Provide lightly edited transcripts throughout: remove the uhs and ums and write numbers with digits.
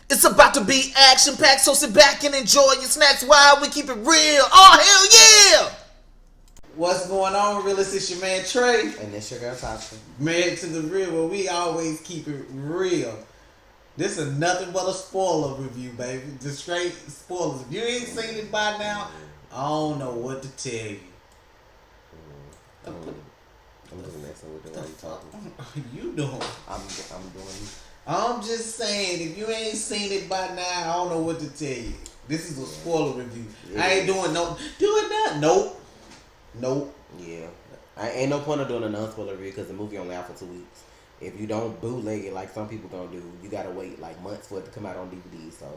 It's about to be action-packed, so sit back and enjoy your snacks while we keep it real. Oh, hell yeah! What's going on, realist? It's your man Trey. And this your girl Tasha. Man to the real, where we always keep it real. This is nothing but a spoiler review, baby. Just straight spoilers. If you ain't seen it by now, I don't know what to tell you. I'm just messing with the way you talking. You doing? I'm doing. I'm just saying, if you ain't seen it by now, I don't know what to tell you. This is a spoiler review. Yeah. I ain't doing that. Nope. Yeah. I ain't no point of doing a non-spoiler review because the movie only out for 2 weeks. If you don't bootleg it like some people gonna do, you gotta wait like months for it to come out on DVD. So,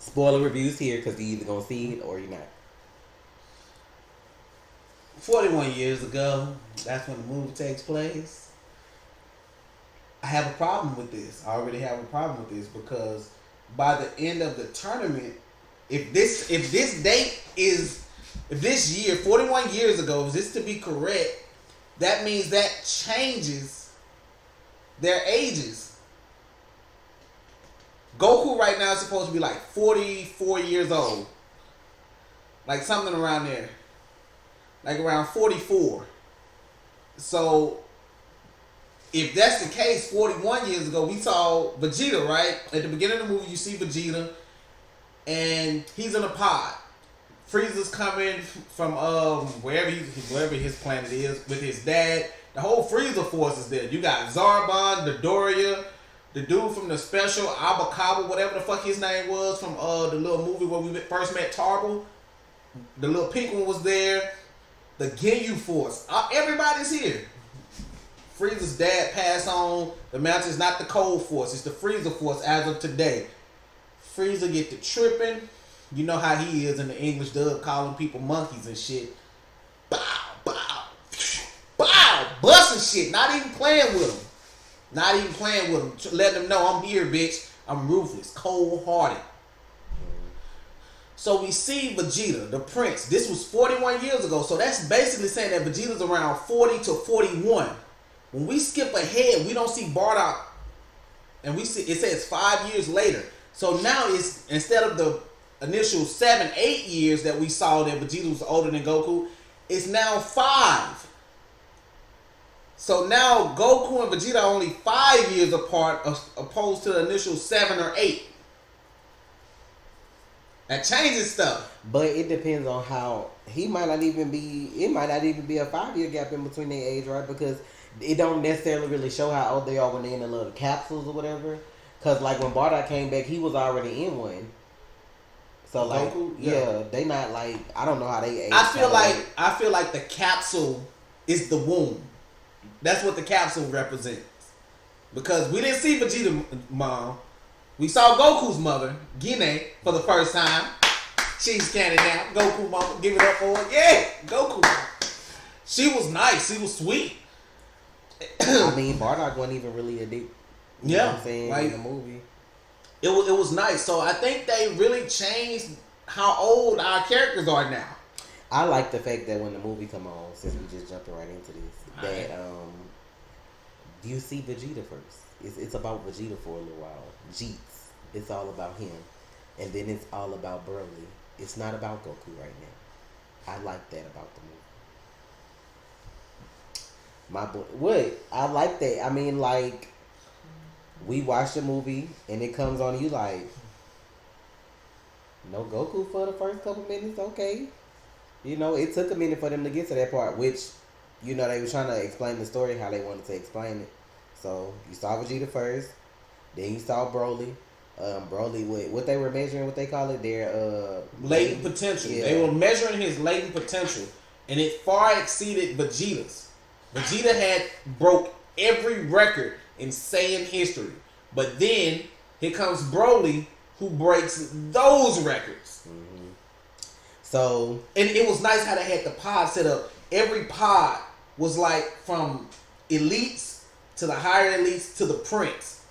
spoiler reviews here because you either gonna see it or you're not. 41 years ago, that's when the movie takes place. I have a problem with this. I already have a problem with this because by the end of the tournament, if this year, 41 years ago, is this to be correct, that means that changes their ages. Goku right now is supposed to be like 44 years old. Like something around there. Like around 44. So, if that's the case, 41 years ago, we saw Vegeta, right? At the beginning of the movie, you see Vegeta, and he's in a pod. Frieza's coming from wherever his planet is with his dad. The whole Frieza force is there. You got Zarbon, Dodoria, the dude from the special, Abakaba, whatever the fuck his name was, from the little movie where we first met Tarble. The little pink one was there. The Ginyu force. Everybody's here. Frieza's dad passed on. The mountain's not the cold force. It's the Frieza force as of today. Frieza get to tripping. You know how he is in the English dub, calling people monkeys and shit. Bow, bow, bow, busting shit. Not even playing with them. Letting them know I'm here, bitch. I'm ruthless, cold-hearted. So we see Vegeta, the prince. This was 41 years ago. So that's basically saying that Vegeta's around 40 to 41. When we skip ahead, we don't see Bardock. And we see it says 5 years later. So now it's, instead of the initial 7-8 years that we saw that Vegeta was older than Goku, it's now 5. So now Goku and Vegeta are only 5 years apart, opposed to the initial 7 or 8. That changes stuff. But it depends on how it might not even be a 5-year gap in between their age, right? Because it don't necessarily really show how old they are when they're in the little capsules or whatever. Because like when Bardock came back, he was already in one. So like, Goku? Yeah, they not like, I don't know how they age. I feel like the capsule is the womb. That's what the capsule represents. Because we didn't see Vegeta mom. We saw Goku's mother, Gine, for the first time. She's cannon now. Goku mama, give it up for her. Yeah, Goku. She was nice. She was sweet. I mean, Bardock wasn't even really a dick. You know what I'm saying? Like, in the movie. It was nice. So I think they really changed how old our characters are now. I like the fact that when the movie come on, since we just jumping right into this, that you see Vegeta first. It's about Vegeta for a little while. Jeets. It's all about him. And then it's all about Broly. It's not about Goku right now. I like that about the movie. My boy, what? I like that. I mean, like, we watch the movie and it comes on you like, no Goku for the first couple minutes, okay. You know, it took a minute for them to get to that part, which, you know, they were trying to explain the story how they wanted to explain it. So, you saw Vegeta first, then you saw Broly. Broly, what they were measuring, what they call it, their latent potential. Yeah. They were measuring his latent potential, and it far exceeded Vegeta's. Vegeta had broke every record in Saiyan history. But then, here comes Broly, who breaks those records. Mm-hmm. So, and it was nice how they had the pod set up. Every pod was like from elites to the higher elites to the prince.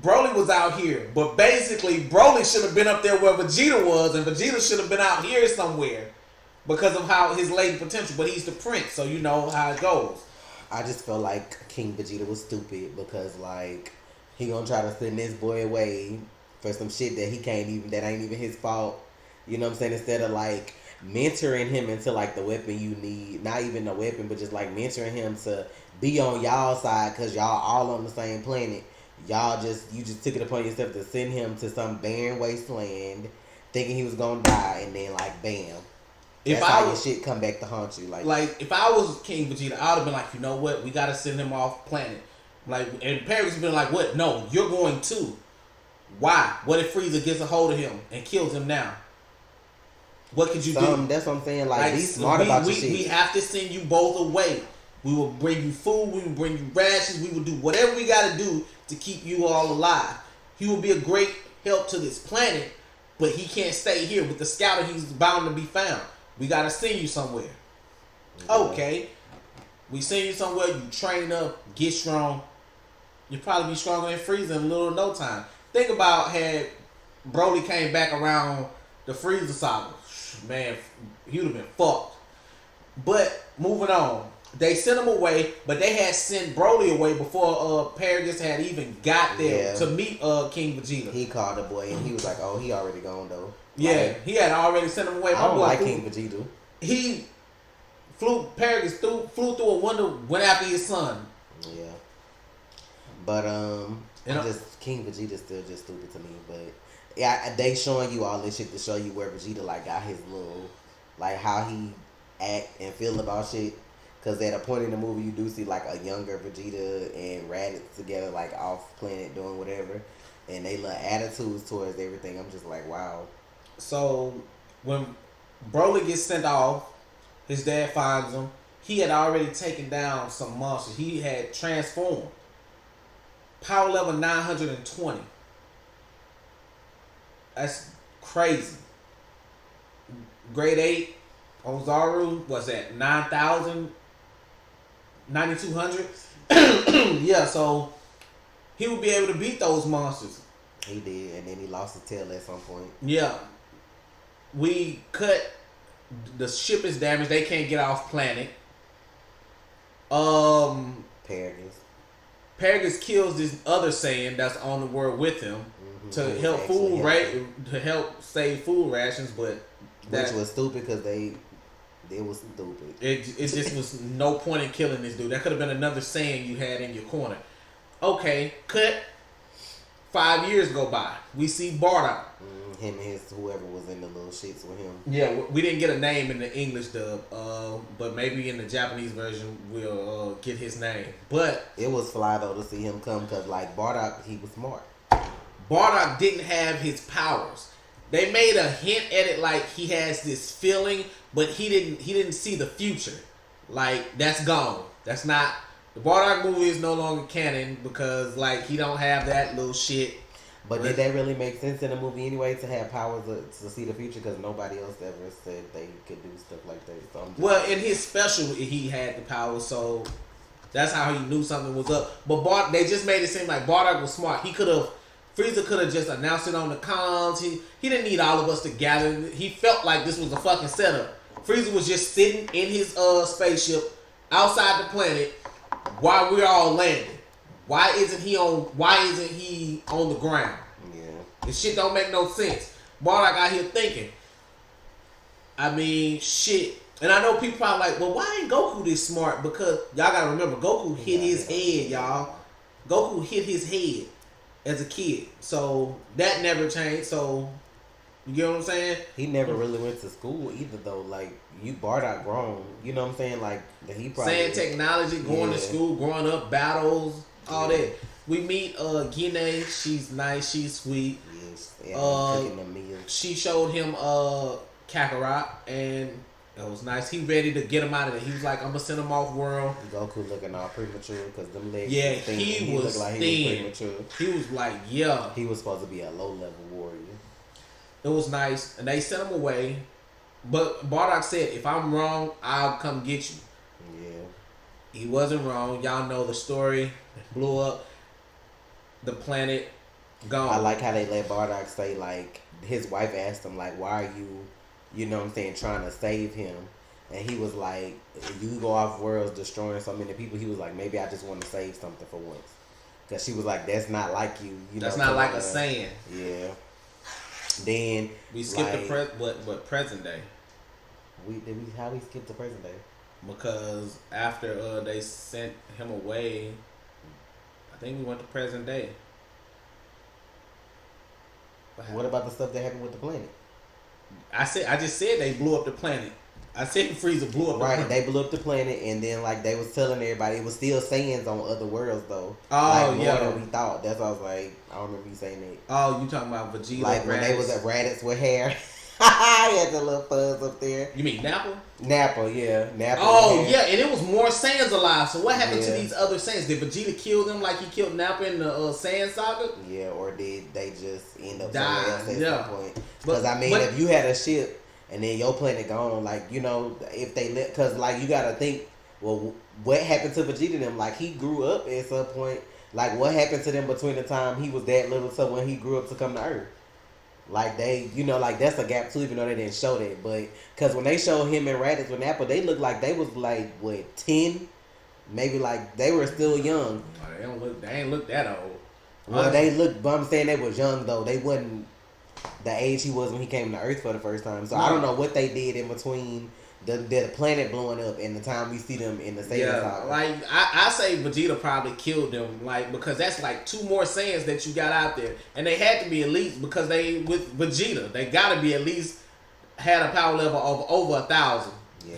Broly was out here, but basically Broly should have been up there where Vegeta was, and Vegeta should have been out here somewhere because of how his latent potential. But he's the prince, so you know how it goes. I just felt like King Vegeta was stupid because, like, he gonna try to send this boy away for some shit that that ain't even his fault. You know what I'm saying? Instead of like mentoring him into like the weapon you need, not even the weapon, but just like mentoring him to be on y'all side because y'all all on the same planet. You just took it upon yourself to send him to some barren wasteland, thinking he was gonna die, and then like bam, that's how your shit come back to haunt you. Like if I was King Vegeta, I would have been like, you know what, we gotta send him off planet. Like, and Paragus been like, what? No, you're going too. Why? What if Frieza gets a hold of him and kills him now? What could you do? That's what I'm saying. Like be smart about your shit. We have to send you both away. We will bring you food. We will bring you rations. We will do whatever we got to do to keep you all alive. He will be a great help to this planet, but he can't stay here with the scouter. He's bound to be found. We got to send you somewhere. Yeah. Okay. We send you somewhere. You train up, get strong. You'll probably be stronger than Frieza in a little no time. Think about had BROLY came back around the Frieza saga. Man, he would have been fucked. But moving on. They sent him away, but they had sent BROLY away before Paragus had even got there to meet King Vegeta. He called the boy and he was like, "Oh, he already gone though." Yeah, like, he had already sent him away. I don't like King Vegeta. He Paragus flew through a window, went after his son. Yeah, but King Vegeta's still just stupid to me. But yeah, they showing you all this shit to show you where Vegeta like got his little, like how he act and feel about shit. Because at a point in the movie, you do see like a younger Vegeta and Raditz together, like off planet doing whatever, and they look attitudes towards everything. I'm just like, wow. So when BROLY gets sent off, his dad finds him. He had already taken down some monsters. He had transformed. Power level 920. That's crazy. Grade 8 on Zaru was at 9,000. 9,200. Yeah, so he would be able to beat those monsters. He did, and then he lost his tail at some point. Yeah. We cut. The ship is damaged. They can't get off planet. Paragus kills this other Saiyan that's on the world with him to help food, right? To help save food rations, but which was stupid because it was stupid. It just was no point in killing this dude. That could have been another Saiyan you had in your corner. Okay, cut. 5 years go by. We see Bardock. Him and his whoever was in the little shits with him. Yeah, we didn't get a name in the English dub, but maybe in the Japanese version we'll get his name. But it was fly though to see him come because like Bardock, he was smart. Bardock didn't have his powers. They made a hint at it like he has this feeling, but he didn't see the future. Like that's gone. That's not the Bardock movie is no longer canon because like he don't have that little shit. But did that really make sense in the movie anyway to have powers to see the future? Because nobody else ever said they could do stuff like that. So well, in his special, he had the power, so that's how he knew something was up. But they just made it seem like Bardock was smart. Frieza could have just announced it on the comms. He didn't need all of us to gather. He felt like this was a fucking setup. Frieza was just sitting in his spaceship outside the planet while we're all landing. Why isn't he on the ground? Yeah. This shit don't make no sense. Bardock out here thinking. I mean, shit. And I know people probably like, well, why ain't Goku this smart? Because y'all gotta remember, Goku hit his head, y'all. Goku hit his head as a kid. So that never changed. So you get what I'm saying? He never really went to school either though. Like Bardock grown. You know what I'm saying? Like he probably saying technology, going to school, growing up, battles. All that. We meet Gine. She's nice. She's sweet. Yes. Cooking a meal. She showed him Kakarot, and it was nice. He ready to get him out of there. He was like, "I'm gonna send him off world." Goku looking all premature because them legs. Yeah, he was looked like thin. he was premature. He was like, yeah. He was supposed to be a low level warrior. It was nice, and they sent him away. But Bardock said, "If I'm wrong, I'll come get you." Yeah. He wasn't wrong. Y'all know the story. Blew up the planet, gone. I like how they let Bardock say, like, his wife asked him, like, why are you know what I'm saying, trying to save him? And he was like, you go off worlds destroying so many people. He was like, maybe I just want to save something for once. Cause she was like, "That's not like you." That's not like a Saiyan. Yeah. Then we skipped the present day. How we skip the present day? Because after they sent him away, I think we went to present day. What about the stuff that happened with the planet? I just said they blew up the planet. I said Frieza blew up the planet. They blew up the planet, and then like they was telling everybody it was still Saiyans on other worlds though. Oh like, yeah, more than we thought. That's why I was like, I don't remember you saying that. Oh, you talking about Vegeta? Like when they was at Redeaux with hair. I had the little fuzz up there. You mean Nappa? Nappa, yeah. Nappa. Oh, yeah, and it was more Saiyans alive. So what happened to these other Saiyans? Did Vegeta kill them like he killed Nappa in the Saiyan saga? Yeah, or did they just end up somewhere else at some point? Because if you had a ship and then your planet gone, like, if they let, because like you gotta think, well, what happened to Vegeta and them? Like he grew up at some point. Like what happened to them between the time he was that little to when he grew up to come to Earth? Like they, like that's a gap too, even though they didn't show that. But because when they showed him and Raditz with Nappa, they looked like they was like what 10, maybe like they were still young. They ain't look that old. Well, they looked. But I'm saying they was young though. They wasn't the age he was when he came to Earth for the first time. So I don't know what they did in between the planet blowing up and the time we see them in the Saiyan saga. Like I say Vegeta probably killed them, like, because that's like 2 more Saiyans that you got out there, and they had to be at least, because they with Vegeta they gotta be at least had a power level of over 1,000.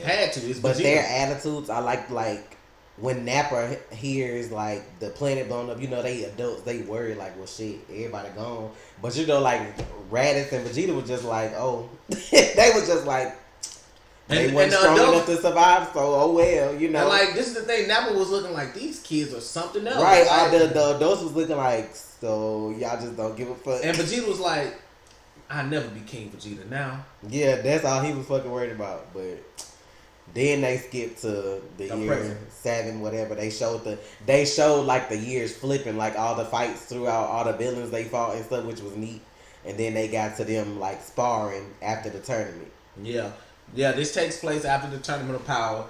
Had to. It's but Vegeta. Their attitudes, I like when Nappa hears like the planet blown up, they adults, they worry like, well shit, everybody gone. But like Raditz and Vegeta was just like, oh, they was just like. They weren't strong enough to survive, so oh well, And like this is the thing, Nappa was looking like these kids are something else. Right, like, the adults was looking like, so y'all just don't give a fuck. And Vegeta was like, I never be King Vegeta now. Yeah, that's all he was fucking worried about. But then they skipped to the year present. 7, whatever. They showed like the years flipping, like all the fights throughout, all the villains they fought and stuff, which was neat. And then they got to them like sparring after the tournament. Yeah, this takes place after the Tournament of Power.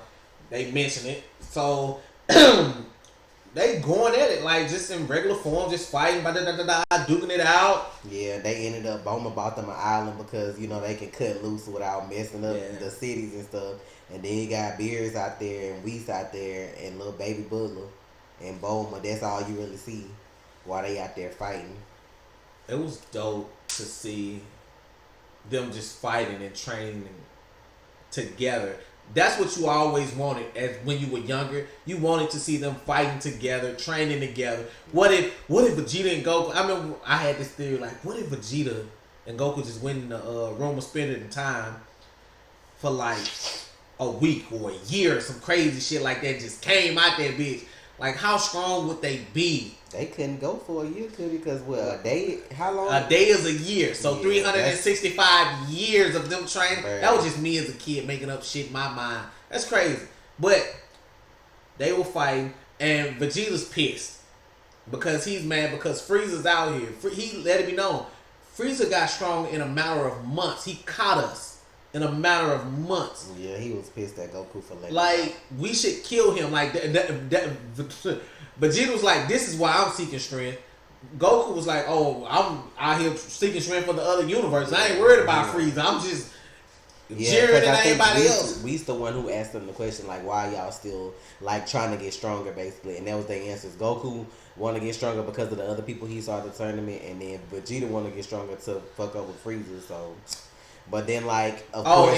They mention it. So, they going at it, like, just in regular form, just fighting, duking it out. Yeah, they ended up, Bulma bought them an island because, they can cut loose without messing up the cities and stuff. And then you got Beerus out there and Whis out there and little baby Bulma and Bulma. That's all you really see while they out there fighting. It was dope to see them just fighting and training together. That's what you always wanted as when you were younger. You wanted to see them fighting together, training together. What if Vegeta and Goku? I remember I had this theory like, what if Vegeta and Goku just went in the room of spending time for like a week or a year or some crazy shit like that, just came out that bitch. Like, how strong would they be? They couldn't go for a year, could it? Because, a day, how long? A day is a year. So 365 years of them training. Right. That was just me as a kid making up shit in my mind. That's crazy. But they were fighting, and Vegeta's pissed. Because he's mad because Frieza's out here. He let it be known. Frieza got strong in a matter of months. He caught us in a matter of months. Yeah, he was pissed at Goku for letting like, we should kill him. Like, Vegeta was like, this is why I'm seeking strength. Goku was like, oh, I'm out here seeking strength for the other universe. I ain't worried about Frieza. I'm just jeering at everybody else. We's the one who asked them the question, like, why y'all still, like, trying to get stronger, basically. And that was their answers. Goku want to get stronger because of the other people he saw at the tournament. And then Vegeta want to get stronger to fuck up with Frieza, so... But then, like, of course...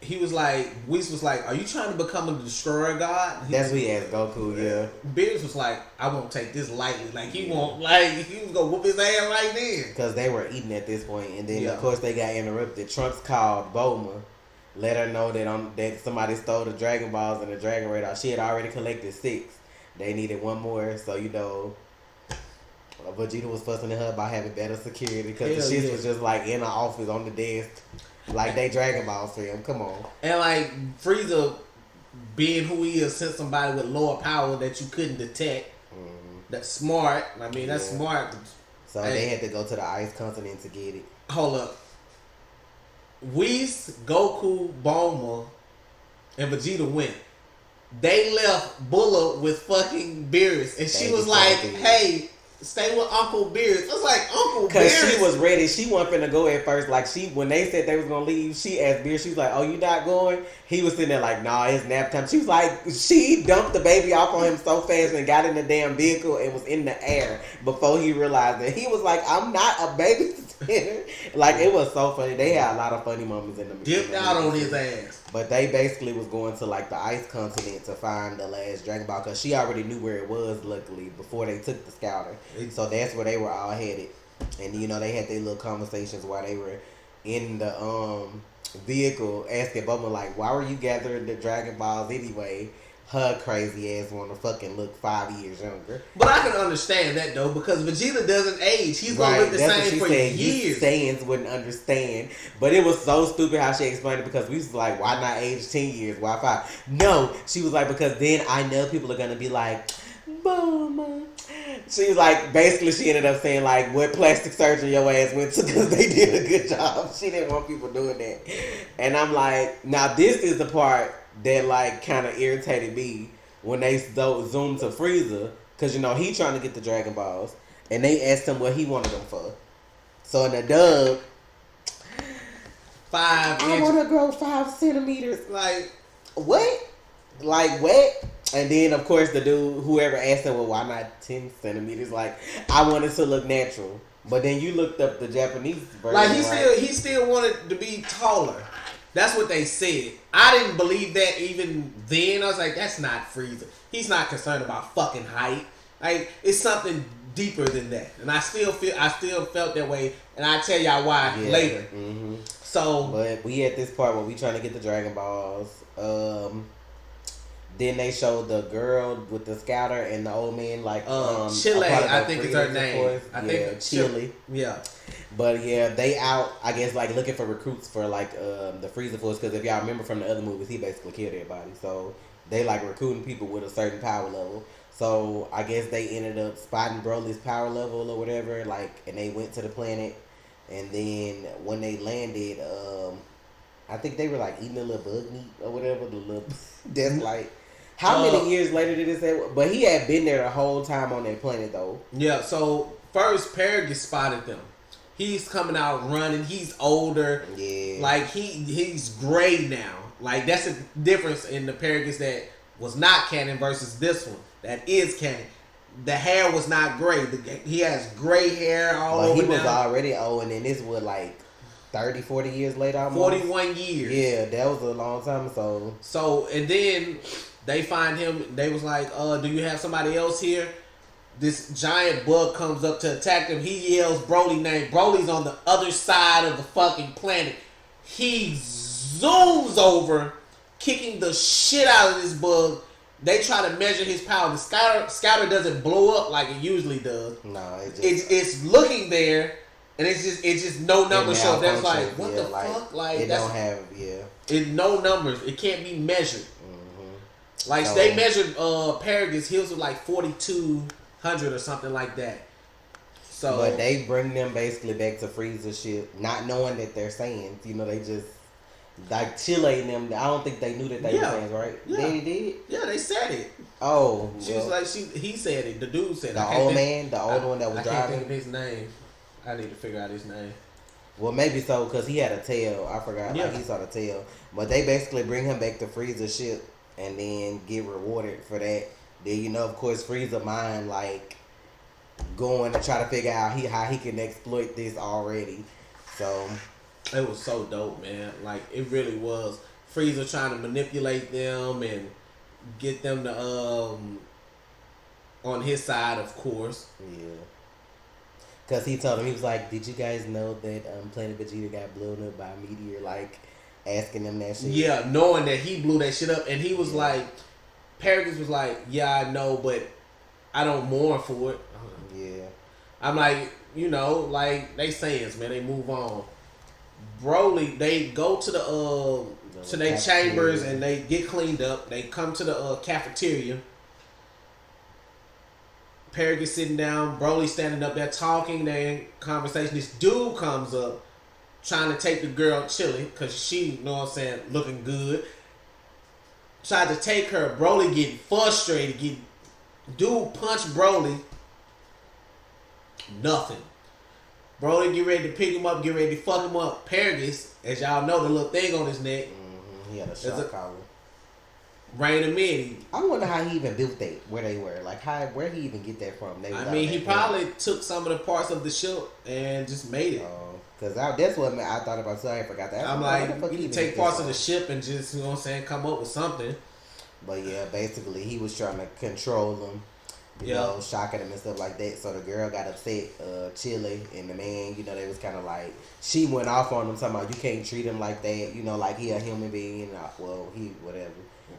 he was like, Whis was like, are you trying to become a destroyer god? That's what he asked Goku, yeah. Beerus was like, I won't take this lightly. Like, he won't, like, he was gonna whoop his ass right then. Because they were eating at this point. And then, of course, they got interrupted. Trunks called Bulma, let her know that somebody stole the Dragon Balls and the Dragon Radar. She had already collected 6. They needed 1 more, so, Vegeta was fussing at her about having better security because the shit was just like in the office on the desk, like they Dragon Balls for him. Come on. And like Frieza, being who he is, sent somebody with lower power that you couldn't detect. Mm-hmm. That's smart. I mean, that's smart. So they had to go to the ice continent to get it. Hold up. Whis, Goku, Bulma, and Vegeta went. they left Bulma with fucking Beerus, and she was like, "Hey, stay with Uncle Beerus." I was like, "Uncle Beerus," because she was ready. She wasn't finna go at first. Like when they said they was gonna leave, she asked Beerus. She was like, "Oh, you not going?" He was sitting there like, "Nah, it's nap time." She was like, she dumped the baby off on him so fast and got in the damn vehicle and was in the air before he realized that he was like, "I'm not a baby." Like it was so funny. They had a lot of funny moments in the movie. Dipped out on his ass. But they basically was going to like the ice continent to find the last Dragon Ball because she already knew where it was. Luckily, before they took the scouter, so that's where they were all headed. And you know they had their little conversations while they were in the vehicle, asking Bulma like, "Why were you gathering the Dragon Balls anyway?" Her crazy ass want to fucking look 5 years younger. But I can understand that though, because Vegeta doesn't age. He's gonna look the same for years. You Saiyans wouldn't understand. But it was so stupid how she explained it because we was like, why not age 10 years? Why 5? No. She was like, because then I know people are gonna be like, Bulma. She was like, basically she ended up saying like, what plastic surgery your ass went to because they did a good job. She didn't want people doing that. And I'm like, now this is the part that like kind of irritated me when they zoomed to Frieza, because you know he trying to get the Dragon Balls, and they asked him what he wanted them for. So in the dub, 5 I want to grow 5 centimeters. Like what? Like what? And then of course the dude, whoever asked him, well, why not 10 centimeters? Like I wanted to look natural, but then you looked up the Japanese version. Like he still wanted to be taller. That's what they said. I didn't believe that even then. I was like, that's not Frieza. He's not concerned about fucking height. Like it's something deeper than that. And I still felt that way. And I'll tell y'all why later. Mm-hmm. So, but we at this part where we trying to get the Dragon Balls. Then they showed the girl with the scouter and the old man like Chile, I think is her name. I think Chile. Yeah. But yeah, they out, I guess, like looking for recruits for like the Frieza Force, because if y'all remember from the other movies, he basically killed everybody. So they like recruiting people with a certain power level. So I guess they ended up spotting Broly's power level or whatever, like, and they went to the planet. And then when they landed, I think they were like eating a little bug meat or whatever. The little that's like. How many years later did it say? But he had been there the whole time on that planet, though. Yeah, so first, Paragus spotted them. He's coming out running. He's older. Yeah. Like, he's gray now. Like, that's a difference in the Paragus that was not canon versus this one. That is canon. The hair was not gray. He has gray hair all over now. He was already old, and then this was like 30, 40 years later almost. 41 years. Yeah, that was a long time. So, and then they find him. They was like, do you have somebody else here? This giant bug comes up to attack them. He yells Broly name. Broly's on the other side of the fucking planet. He zooms over, kicking the shit out of this bug. They try to measure his power. The scouter doesn't blow up like it usually does. No, it's looking there, and it's just no numbers show up. That's like, what the fuck? Like it don't have It no numbers. It can't be measured. Mm-hmm. Like they measured Paragus. He was like 4,200 or something like that. So, but they bring them basically back to Frieza shit, not knowing that they're Saiyans. You know, they just like Chile and them. I don't think they knew that they were Saiyans, right? Yeah. They did. Yeah, they said it. Oh, she was like he said it. The dude said it. The old man, the old one that was driving. I can't think of his name. I need to figure out his name. Well, maybe so, because he had a tail. I forgot. Yeah. Like, he saw the tail. But they basically bring him back to Frieza ship and then get rewarded for that. Then, you know, of course, Frieza mind, like, going to try to figure out how he can exploit this already. So it was so dope, man. Like, it really was. Frieza trying to manipulate them and get them to, on his side, of course. Yeah. Because he told him, he was like, did you guys know that Planet Vegeta got blown up by a meteor? Like, asking them that shit. Yeah, knowing that he blew that shit up. And he was like, Paragus was like, yeah, I know, but I don't mourn for it. Yeah. I'm like, you know, like, they Saiyans, man. They move on. Broly, they go to to their chambers and they get cleaned up. They come to the cafeteria. Paragus sitting down, Broly standing up there talking, they in conversation. This dude comes up trying to take the girl Chili, because she, you know what I'm saying, looking good. tried to take her. Broly getting frustrated. Dude punch Broly. Nothing. Broly get ready to pick him up, get ready to fuck him up. Paragus, as y'all know, the little thing on his neck. Mm-hmm. He had a shock collar. Rein him in. I wonder how he even built that, where they were. Like, where he even get that from? I mean, he probably took some of the parts of the ship and just made it. Because that's what I thought about, so I forgot that. I'm like, you can take parts of the ship and just, you know what I'm saying, come up with something. But yeah, basically, he was trying to control them. You know, shocking him and stuff like that. So the girl got upset, Chili, and the man, you know, they was kind of like, she went off on him, talking about, you can't treat him like that, you know, like he a human being. Well, he,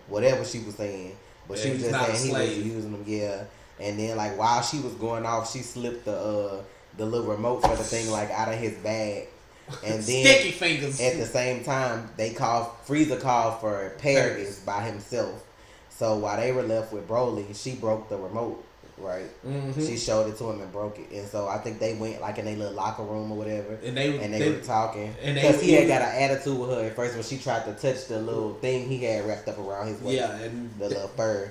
whatever she was saying. But she was just saying he was using him, yeah. And then, like, while she was going off, she slipped the little remote for the thing, like, out of his bag. And then, sticky fingers. At the same time, Frieza called for Paragus by himself. So while they were left with Broly, she broke the remote. Right, She showed it to him and broke it, and so I think they went like in their little locker room or whatever, and they were talking because he had got an attitude with her at first when she tried to touch the little thing he had wrapped up around his waist, and the little fur.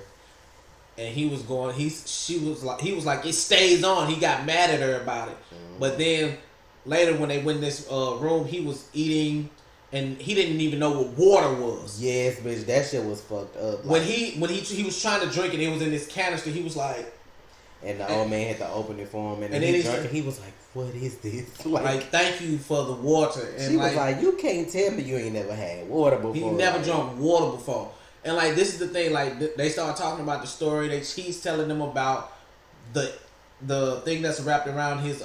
And he was going. He was like it stays on. He got mad at her about it, but then later when they went in this room, he was eating. And he didn't even know what water was. Yes, bitch, that shit was fucked up. When he was trying to drink it, it was in this canister. He was like. And the old man had to open it for him, and then he drank it. He was like, "What is this?" Like, thank you for the water. And she was like, "You can't tell me you ain't never had water before." He never drunk water before. And like, this is the thing. Like, they started talking about the story. He's telling them about the thing that's wrapped around his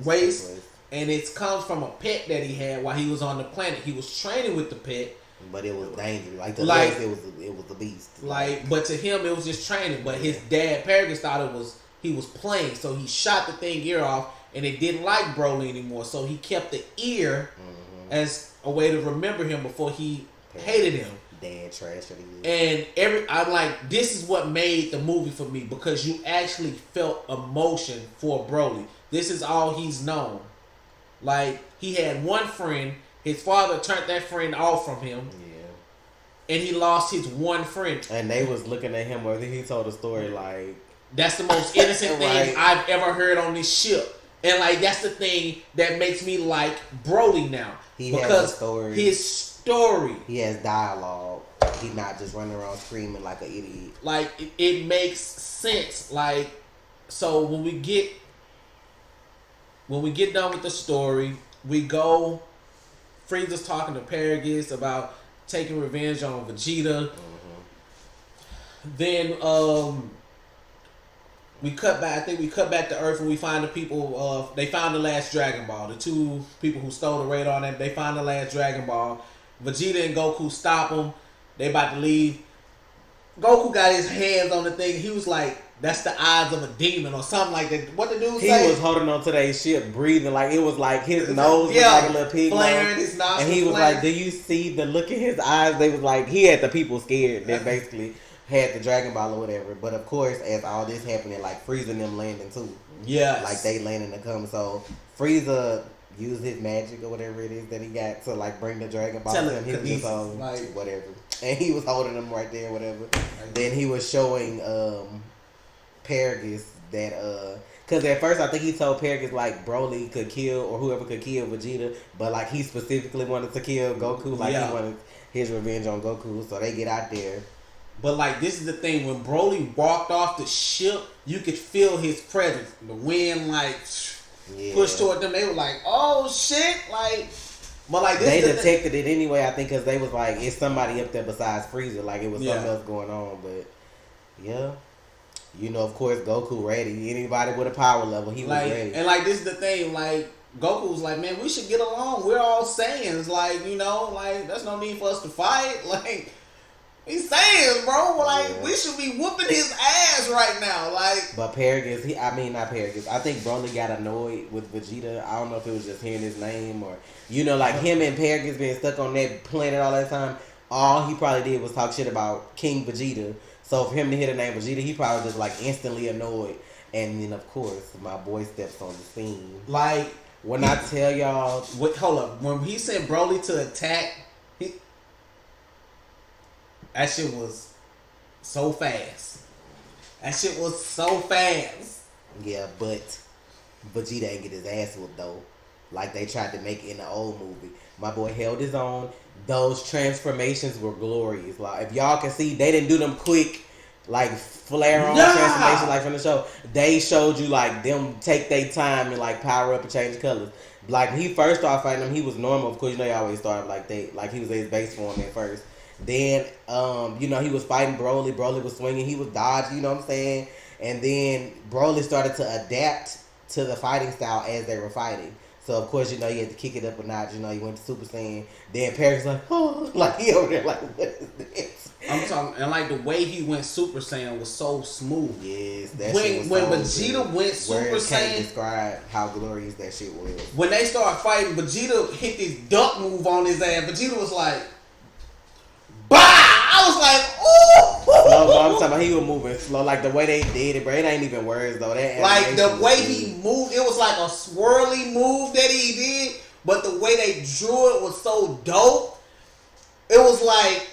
waist, and it comes from a pet that he had while he was on the planet. He was training with the pet. But it was dangerous. Like the legs, it was the beast. Like, but to him, it was just training. But his dad, Paragus, thought he was playing. So he shot the thing ear off, and it didn't like Broly anymore. So he kept the ear as a way to remember him before he hated him. Dad trash. And I'm like, this is what made the movie for me because you actually felt emotion for Broly. This is all he's known. Like, he had one friend. His father turned that friend off from him. Yeah. And he lost his one friend. And they was looking at him whether he told a story like... That's the most innocent thing I've ever heard on this ship. And like, that's the thing that makes me like Broly now. He has a story. His story. He has dialogue. He's not just running around screaming like an idiot. Like, it makes sense. Like, so when we get done with the story, we go... Frieza's talking to Paragus about taking revenge on Vegeta. Then we cut back. I think we cut back to Earth and we find the people. They found the last Dragon Ball. The two people who stole the radar. And they find the last Dragon Ball. Vegeta and Goku stop them. They about to leave. Goku got his hands on the thing. He was like, "That's the eyes of a demon" or something like that. What the dude say? He was holding on to that shit, breathing like it was like his nose was like a little pig flaring his nostrils. And he was like, "Do you see the look in his eyes?" They was like, he had the people scared. That basically had the Dragon Ball or whatever. But of course, as all this happening, like Frieza and them landing too. Yeah, like they landing to come. So Frieza used his magic or whatever it is that he got to like bring the Dragon Ball to him. He was just on whatever. And he was holding them right there, whatever. Then he was showing Paragus that because at first I think he told Paragus like Broly could kill or whoever could kill Vegeta, but like he specifically wanted to kill Goku, like he wanted his revenge on Goku. So they get out there. But like, this is the thing, when Broly walked off the ship, you could feel his presence. The wind like pushed toward them. They were like, "Oh shit!" Like. But like this they detected it anyway, I think, because they was like, it's somebody up there besides Frieza. Like, it was something else going on. But, yeah. You know, of course, Goku ready. Anybody with a power level, he was ready. And, like, this is the thing. Like, Goku was like, man, we should get along. We're all Saiyans. Like, you know, like, there's no need for us to fight. Like, he's Saiyans, bro. Like, we should be whooping his ass right now. Like, but Paragus, not Paragus. I think Broly got annoyed with Vegeta. I don't know if it was just hearing his name or... You know, like him and Paragus being stuck on that planet all that time, all he probably did was talk shit about King Vegeta. So for him to hear the name Vegeta, he probably just like instantly annoyed. And then of course, my boy steps on the scene. Like, when I tell y'all... Hold up. When he sent Broly to attack... That shit was so fast. That shit was so fast. Yeah, but Vegeta ain't get his ass whooped though. Like they tried to make it in the old movie. My boy held his own. Those transformations were glorious. Like if y'all can see, they didn't do them quick, like flare on transformation like from the show. They showed you like them take their time and like power up and change colors. Like when he first started fighting him, he was normal. Of course, you know he always started like he was in his base form at first. Then you know he was fighting Broly. Broly was swinging. He was dodging. You know what I'm saying? And then Broly started to adapt to the fighting style as they were fighting. So of course, you know, you had to kick it up a notch. You know, you went to Super Saiyan. Then Perry's like, oh, like he over there, like, what is this? I'm talking, and like the way he went Super Saiyan was so smooth. Yes, that when shit was Vegeta good. went Super Saiyan, can't describe how glorious that shit was. When they started fighting, Vegeta hit this duck move on his ass. Vegeta was like, bah! I was like, ooh. No, I'm talking about he was moving slow, like the way they did it, bro. It ain't even words though. That like the way he moved, it was like a swirly move that he did, but the way they drew it was so dope. It was like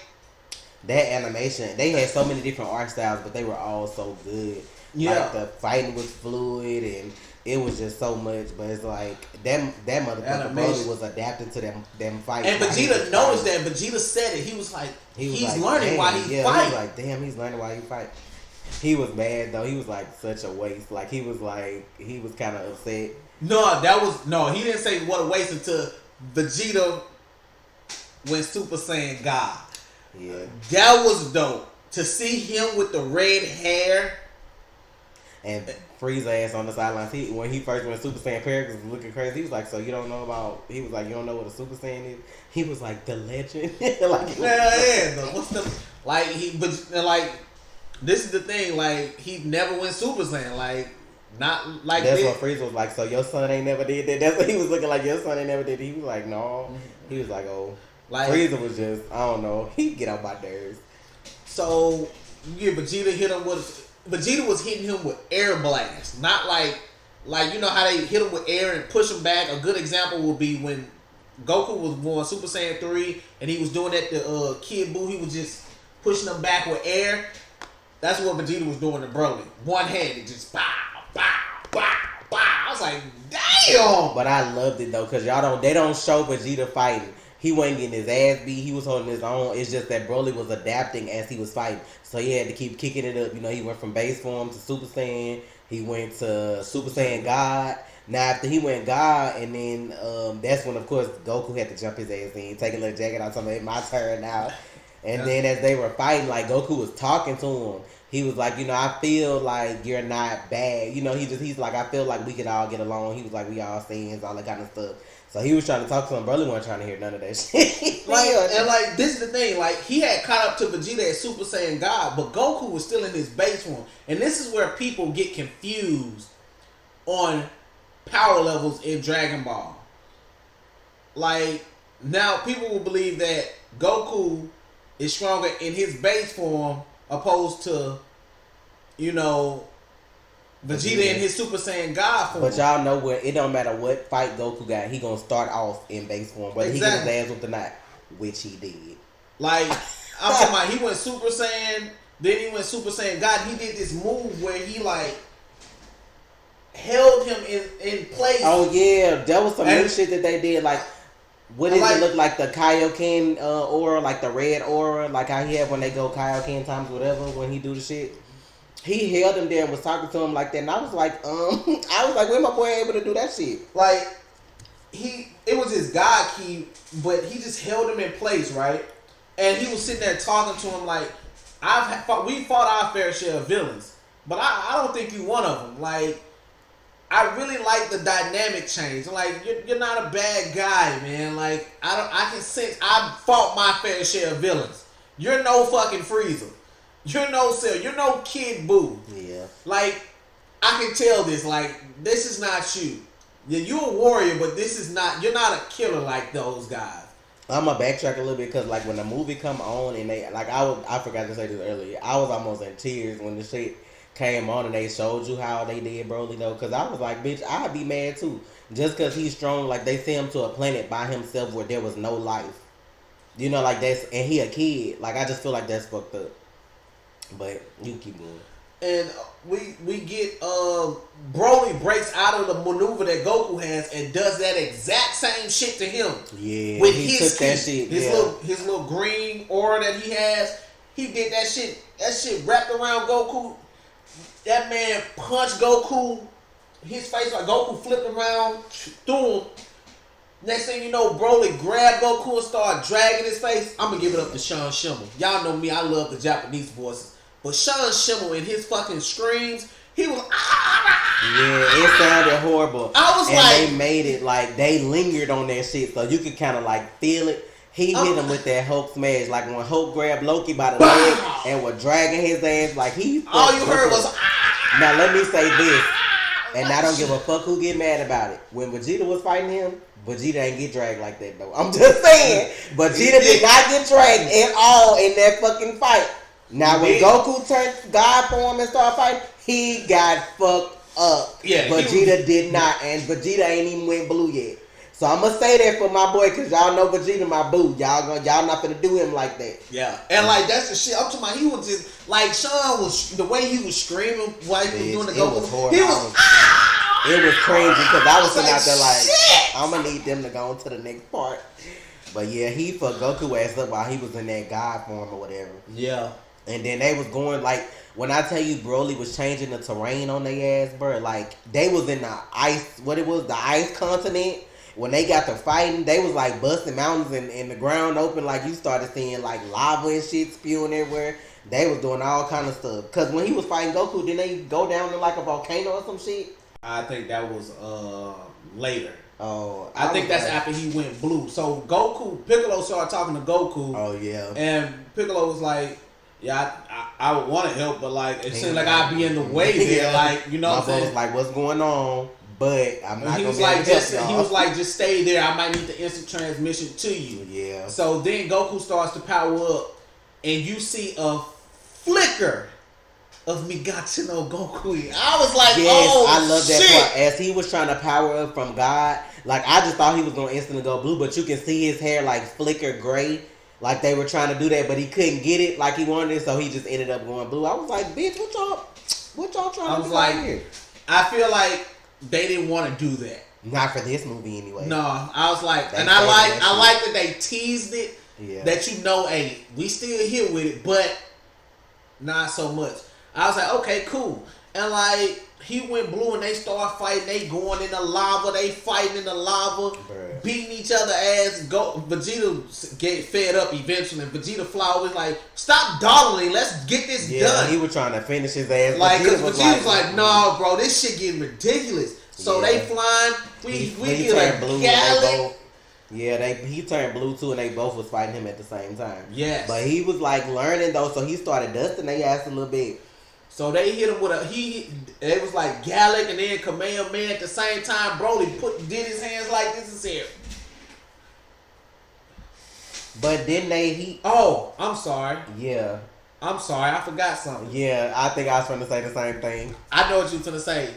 that animation. They had so many different art styles, but they were all so good. Yeah, like the fighting was fluid and it was just so much. But it's like that motherfucker Broly was adapting to them fights. And Vegeta noticed that. Vegeta said it. He was like, he's learning while he fight. He was like, damn, he's learning while he fight. He was mad though. He was like such a waste. Like he was kind of upset. He didn't say what a waste until Vegeta went Super Saiyan God. Yeah, that was dope to see him with the red hair. And Frieza ass on the sidelines. When he first went Super Saiyan, Perry was looking crazy. He was like, "So you don't know about?" He was like, "You don't know what a Super Saiyan is?" He was like, "The legend." Like, what's the like? This is the thing. Like he never went Super Saiyan. Like not like that's what Frieza was like. So your son ain't never did that. That's what he was looking like. Your son ain't never did it. He was like, "No." He was like, "Oh." Like Frieza was just, I don't know. He get on my nerves. So you get Vegeta hit him with. Vegeta was hitting him with air blast, not like you know how they hit him with air and push him back. A good example would be when Goku was going Super Saiyan 3 and he was doing that to Kid Buu. He was just pushing him back with air. That's what Vegeta was doing to Broly. One handed, just pow, pow, pow, pow. I was like, damn. But I loved it though, cause they don't show Vegeta fighting. He wasn't getting his ass beat. He was holding his own. It's just that Broly was adapting as he was fighting. So he had to keep kicking it up. You know, he went from base form to Super Saiyan. He went to Super Saiyan God. Now, after he went God, and then that's when, of course, Goku had to jump his ass in, take a little jacket out, something, my turn now. And then as they were fighting, like, Goku was talking to him. He was like, you know, I feel like you're not bad. You know, he's like, I feel like we could all get along. He was like, we all friends, all that kind of stuff. So he was trying to talk to him. Broly wasn't trying to hear none of that shit. This is the thing. Like, he had caught up to Vegeta as Super Saiyan God, but Goku was still in his base form. And this is where people get confused on power levels in Dragon Ball. Like, now people will believe that Goku is stronger in his base form opposed to, you know, Vegeta in his Super Saiyan God form. But y'all know what? It don't matter what fight Goku got. He gonna start off in base form, whether he gets his ass whooped or not, which he did. Like I'm talking about, he went Super Saiyan, then he went Super Saiyan God. He did this move where he like held him in place. Oh yeah, that was some new shit that they did. Like, what does it look like? The Kaioken aura, like the red aura, like how he had when they go Kaioken times whatever when he do the shit. He held him there and was talking to him like that, and I was like, when my boy able to do that shit? Like, it was his God key, but he just held him in place, right? And he was sitting there talking to him like, we fought our fair share of villains, but I don't think you one of them. Like, I really like the dynamic change. Like, you're not a bad guy, man. Like, I can sense I fought my fair share of villains. You're no fucking Frieza. You're no Cell. You're no Kid Buu. Yeah. Like, I can tell this. Like, this is not you. You're a warrior, but this is not. You're not a killer like those guys. I'm gonna backtrack a little bit because, like, when the movie come on and they like, I forgot to say this earlier. I was almost in tears when the shit came on and they showed you how they did Broly though, because I was like, bitch, I'd be mad too. Just because he's strong, like they sent him to a planet by himself where there was no life. You know, like that's, and he a kid. Like I just feel like that's fucked up. But you keep going. And we get Broly breaks out of the maneuver that Goku has and does that exact same shit to him. Yeah, with he his took that shit. his little green aura that he has. He did that shit. That shit wrapped around Goku. That man punched Goku. His face like Goku flipped around through him. Next thing you know, Broly grabbed Goku and started dragging his face. I'm gonna give it up to Sean Schemmel. Y'all know me, I love the Japanese voices. But Sean Schemmel in his fucking screams, he was yeah, it sounded horrible. I was and like, they made it like they lingered on that shit, so you could kind of like feel it. He hit him with that Hulk smash, like when Hulk grabbed Loki by the leg and was dragging his ass, like he. All you heard was. Now let me say this, and I don't give a fuck who get mad about it. When Vegeta was fighting him, Vegeta ain't get dragged like that though. I'm just saying, Vegeta did not get dragged at all in that fucking fight. Now when Goku turned God form and started fighting, he got fucked up. Yeah, Vegeta did not, and Vegeta ain't even went blue yet. So I'm gonna say that for my boy, cause y'all know Vegeta my boo. Y'all not gonna do him like that. Yeah, and like that's the shit. I'm talking about. He was just like Sean was the way he was screaming while he was doing the Goku. He was. It was crazy because I was sitting like, out there like, shit! I'm gonna need them to go on to the next part. But yeah, he fucked Goku ass up while he was in that God form or whatever. Yeah. And then they was going like, when I tell you Broly was changing the terrain on their ass, bro, like they was in the ice, the ice continent. When they got to fighting, they was like busting mountains and the ground open, like you started seeing like lava and shit spewing everywhere. They was doing all kind of stuff. Cause when he was fighting Goku, didn't they go down to like a volcano or some shit? I think that was later. Oh, I think that's after he went blue. So Piccolo started talking to Goku. Oh yeah. And Piccolo was like, yeah, I would want to help, but like it seemed like I'd be in the way there, like you know what I'm saying? Was like, what's going on? But I'm not. He was like, just stay there. I might need the instant transmission to you. Yeah. So then Goku starts to power up, and you see a flicker of Megata no Goku. I was like, yes, oh, I love that shit. part. As he was trying to power up from God, like I just thought he was gonna instantly go blue, but you can see his hair like flicker gray. Like they were trying to do that, but he couldn't get it like he wanted it, so he just ended up going blue. I was like, bitch, what y'all trying to do like, here? I feel like they didn't want to do that. Not for this movie anyway. No, I was like, and I like that they teased it. Yeah. That you know, hey, we still here with it, but not so much. I was like, okay, cool. And like he went blue and they start fighting. They going in the lava. They fighting in the lava, beating each other ass. Vegeta get fed up eventually. Vegeta was like, stop dawdling. Let's get this done. He was trying to finish his ass. Like, Vegeta was like, no, bro, this shit getting ridiculous. So they flying. We get a blue. He turned blue too, and they both was fighting him at the same time. Yes. But he was like learning though, so he started dusting their ass a little bit. So they hit him with it was like Gallic and then Kamehameha at the same time. Broly did his hands like this and said. But then he. Oh, I'm sorry. Yeah. I'm sorry, I forgot something. Yeah, I think I was trying to say the same thing. I know what you were going to say.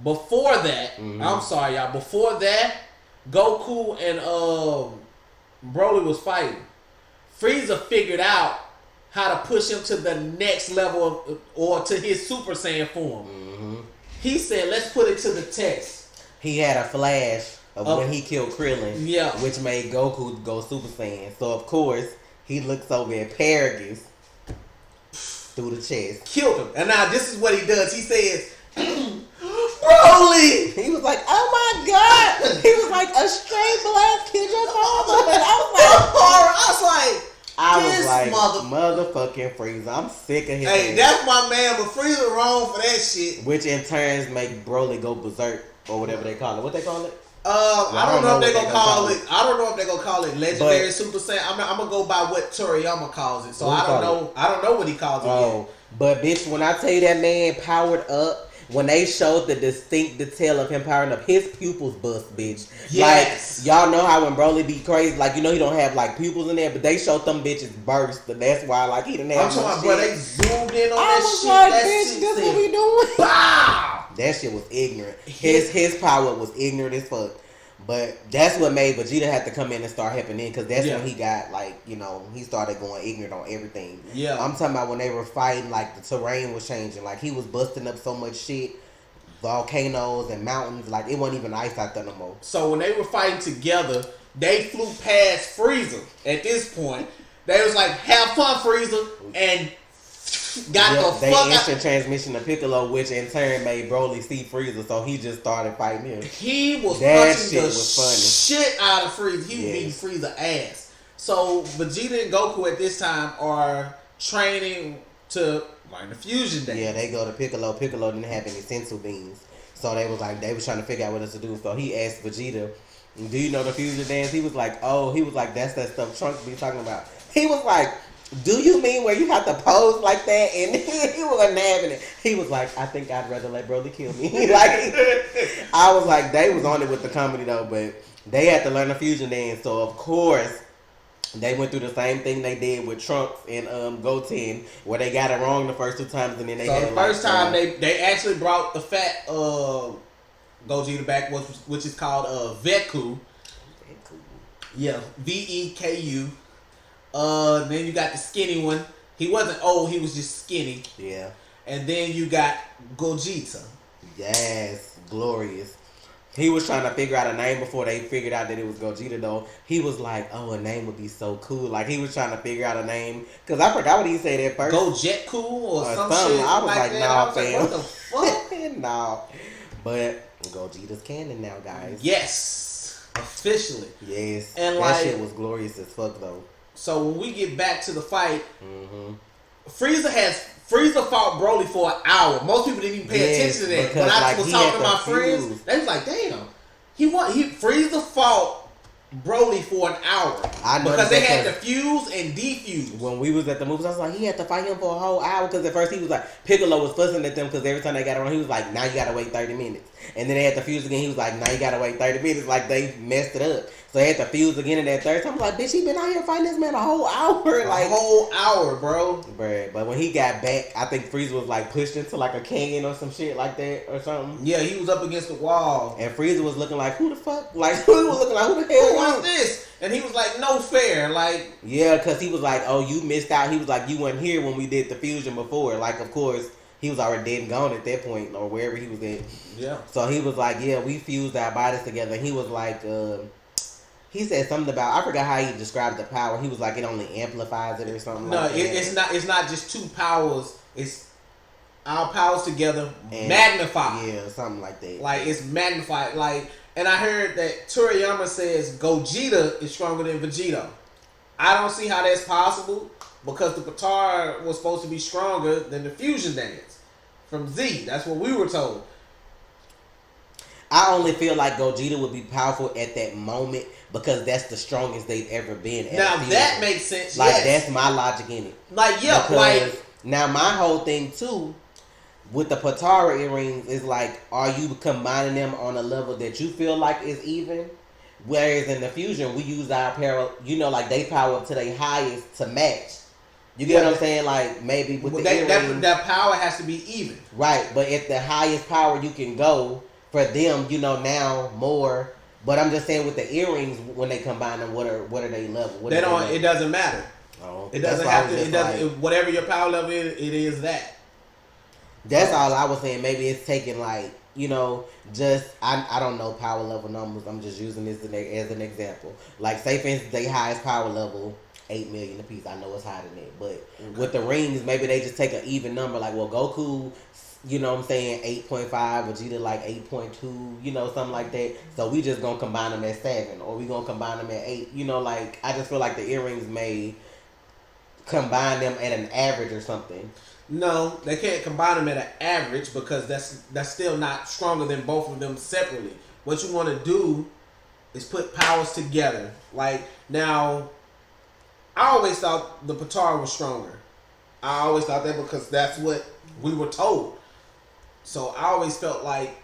Before that, I'm sorry, y'all. Before that, Goku and Broly was fighting. Frieza figured out how to push him to the next level or to his Super Saiyan form. He said, let's put it to the test. He had a flash of when he killed Krillin, which made Goku go Super Saiyan. So, of course, he looks over at Paragus through the chest. Killed him. And now this is what he does. He says, Broly! He was like, oh my God! He was like, a straight black kid your father. And I was like, motherfucking Frieza. I'm sick of his Hey, that's my man, but Frieza wrong for that shit. Which in turns make Broly go berserk or whatever they call it. What they call it? I don't know if they're gonna call it. I don't know if they're gonna call it Legendary Super Saiyan. I'm gonna go by what Toriyama calls it. So I don't know. I don't know what he calls it yet. But bitch, when I tell you that man powered up, when they showed the distinct detail of him powering up, his pupils bust, bitch. Yes. Like, y'all know how when Broly be crazy, like, you know he don't have, like, pupils in there, but they showed them bitches burst, and that's why, like, he didn't have no shit. Bro, they zoomed in on that shit. Like, bitch, this what we doing? Bow! That shit was ignorant. His power was ignorant as fuck. But that's what made Vegeta have to come in and start helping in, because that's Yeah. when he got, like, you know, he started going ignorant on everything. Yeah. I'm talking about when they were fighting, like, the terrain was changing. Like, he was busting up so much shit, volcanoes and mountains. Like, it wasn't even ice out there no more. So when they were fighting together, they flew past Frieza. At this point, they was like, "Have fun, Frieza," and got the they fuck instant out. Transmission to Piccolo, which in turn made Broly see Frieza, so he just started fighting him. He was That punching shit the was funny. shit out of Frieza. He was beating Frieza ass. So Vegeta and Goku at this time are training to learn the fusion dance. Yeah, they go to Piccolo. Piccolo didn't have any sensu beans, so they was trying to figure out what else to do. So he asked Vegeta, "Do you know the fusion dance?" He was like, "Oh," he was like, "That's that stuff Trunks be talking about." He was like, "Do you mean where you have to pose like that?" And he wasn't having it. He was like, "I think I'd rather let Broly kill me." Like, I was like, they was on it with the comedy though, but they had to learn the fusion dance. So of course, they went through the same thing they did with Trunks and Goten, where they got it wrong the first 2 times, and then they. So the first time they actually brought the fat Gogeta back, which is called Veku. Yeah, Veku. Then you got the skinny one. He wasn't old, he was just skinny. Yeah. And then you got Gogeta. Yes, glorious. He was trying to figure out a name before they figured out that it was Gogeta, though. He was like, "Oh, a name would be so cool." Like, he was trying to figure out a name. Because I forgot what he said at first. Gojetku or some shit. I was like, "Nah, fam." What the fuck? Nah. But Gogeta's canon now, guys. Yes. Officially. Yes. And that shit was glorious as fuck, though. So when we get back to the fight, Frieza fought Broly for an hour. Most people didn't even pay attention to that. When I was talking to my friends, they was like, "Damn, Frieza fought Broly for an hour because they had to fuse and defuse." When we was at the movies, I was like, he had to fight him for a whole hour, because at first he was like, Piccolo was fussing at them because every time they got around, he was like, "Now you gotta wait 30 minutes." And then they had to fuse again. He was like, "Now you gotta wait 30 minutes." Like, they messed it up. So they had to fuse again in that third time. I was like, "Bitch, he been out here fighting this man a whole hour." Like, a whole hour, bro. Bruh. But when he got back, I think Frieza was like pushed into like a canyon or some shit like that or something. Yeah, he was up against the wall. And Frieza was looking like, "Who the fuck?" Like, he was looking like, "Who the hell was this?" And he was like, "No fair." Like, yeah, because he was like, "Oh, you missed out." He was like, "You weren't here when we did the fusion before." Like, of course, he was already dead and gone at that point, or wherever he was at. Yeah. So he was like, "Yeah, we fused our bodies together." And he was like, he said something about, I forgot how he described the power. He was like, it only amplifies it or something. No, like that. it's not just 2 powers. It's our powers together and magnified. Yeah, something like that. Like, it's magnified. Like, and I heard that Toriyama says Gogeta is stronger than Vegeta. I don't see how that's possible, because the Potara was supposed to be stronger than the fusion dance from Z. That's what we were told. I only feel like Gogeta would be powerful at that moment because that's the strongest they've ever been. Now that makes sense. Like, yes. That's my logic in it. Like, yeah, because like, now my whole thing too with the Potara earrings is like, are you combining them on a level that you feel like is even? Whereas in the fusion, we use our power, like they power up to their highest to match. You get what I'm saying? Like, maybe with the earrings, that power has to be even. Right, but at the highest power you can go for them, now more. But I'm just saying with the earrings, when they combine them, what are they level? It doesn't matter. Oh, it doesn't have to. It doesn't. Whatever your power level is, it is that. That's all I was saying. Maybe it's taking like, just I don't know power level numbers. I'm just using this as an example. Like, say for instance, their highest power level 8 million apiece. I know it's higher than that, but with the rings, maybe they just take an even number. Like, well, Goku, you know what I'm saying, 8.5, Vegeta like 8.2, something like that. So we just gonna combine them at 7, or we gonna combine them at 8. Like, I just feel like the earrings may combine them at an average or something. No, they can't combine them at an average, because that's still not stronger than both of them separately. What you want to do is put powers together. Like, now, I always thought the Potara was stronger. I always thought that because that's what we were told. So I always felt like,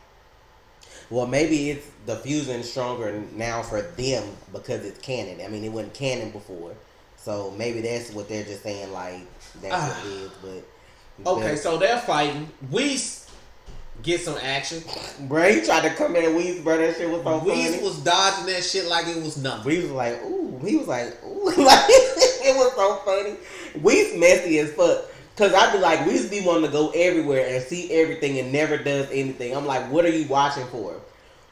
well, maybe it's the fusion stronger now for them because it's canon. I mean, it wasn't canon before. So maybe that's what they're just saying, like, that's what it is. But okay, so they're fighting. Whis get some action. Bro, he tried to come at Whis, bro. That shit was so funny. Whis was dodging that shit like it was nothing. Whis was like, ooh. He was like, ooh. Like, it was so funny. Whis messy as fuck. Cause I be like, Whis be wanting to go everywhere and see everything and never does anything. I'm like, what are you watching for?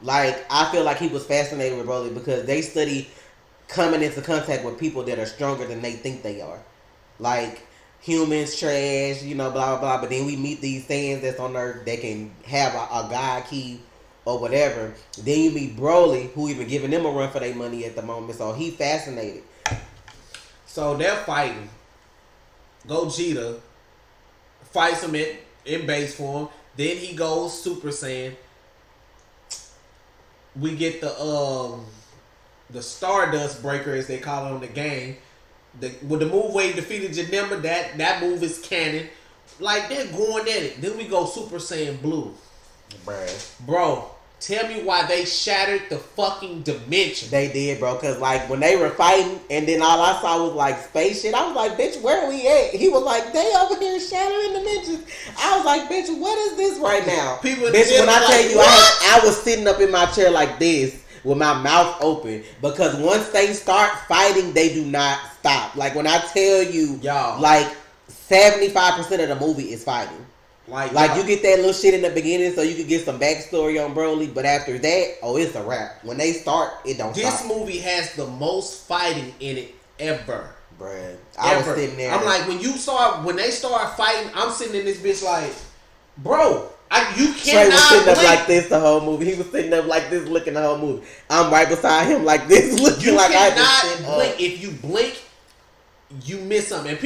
Like, I feel like he was fascinated with Broly because they study coming into contact with people that are stronger than they think they are. Like, humans trash, you know, blah, blah, blah. But then we meet these things that's on Earth that can have a God key or whatever. Then you meet Broly, who even giving them a run for their money at the moment. So he fascinated. So they're fighting. Gogeta fights him in base form. Then he goes Super Saiyan. We get the Stardust Breaker, as they call it on the game. With the move where he defeated Janemba, that move is canon. Like, they're going at it. Then we go Super Saiyan Blue. Bro, tell me why they shattered the fucking dimension. They did, bro, because, like, when they were fighting, and then all I saw was, like, space shit, I was like, bitch, where are we at? He was like, they over here shattering dimensions. I was like, bitch, what is this right now? People bitch, when I like, tell you, I was sitting up in my chair like this, with my mouth open, because once they start fighting, they do not stop. Like, when I tell you, y'all, like, 75% of the movie is fighting. Like you get that little shit in the beginning so you can get some backstory on Broly, but after that, oh, it's a wrap. When they start, it don't stop. This movie has the most fighting in it ever. Bruh. I was sitting there. I'm like, when they start fighting, I'm sitting in this bitch like, bro, you cannot Trey was sitting blink. up like this the whole movie. He was sitting up like this looking the whole movie. I'm right beside him like this looking you like I just cannot blink. If you blink, you miss something. And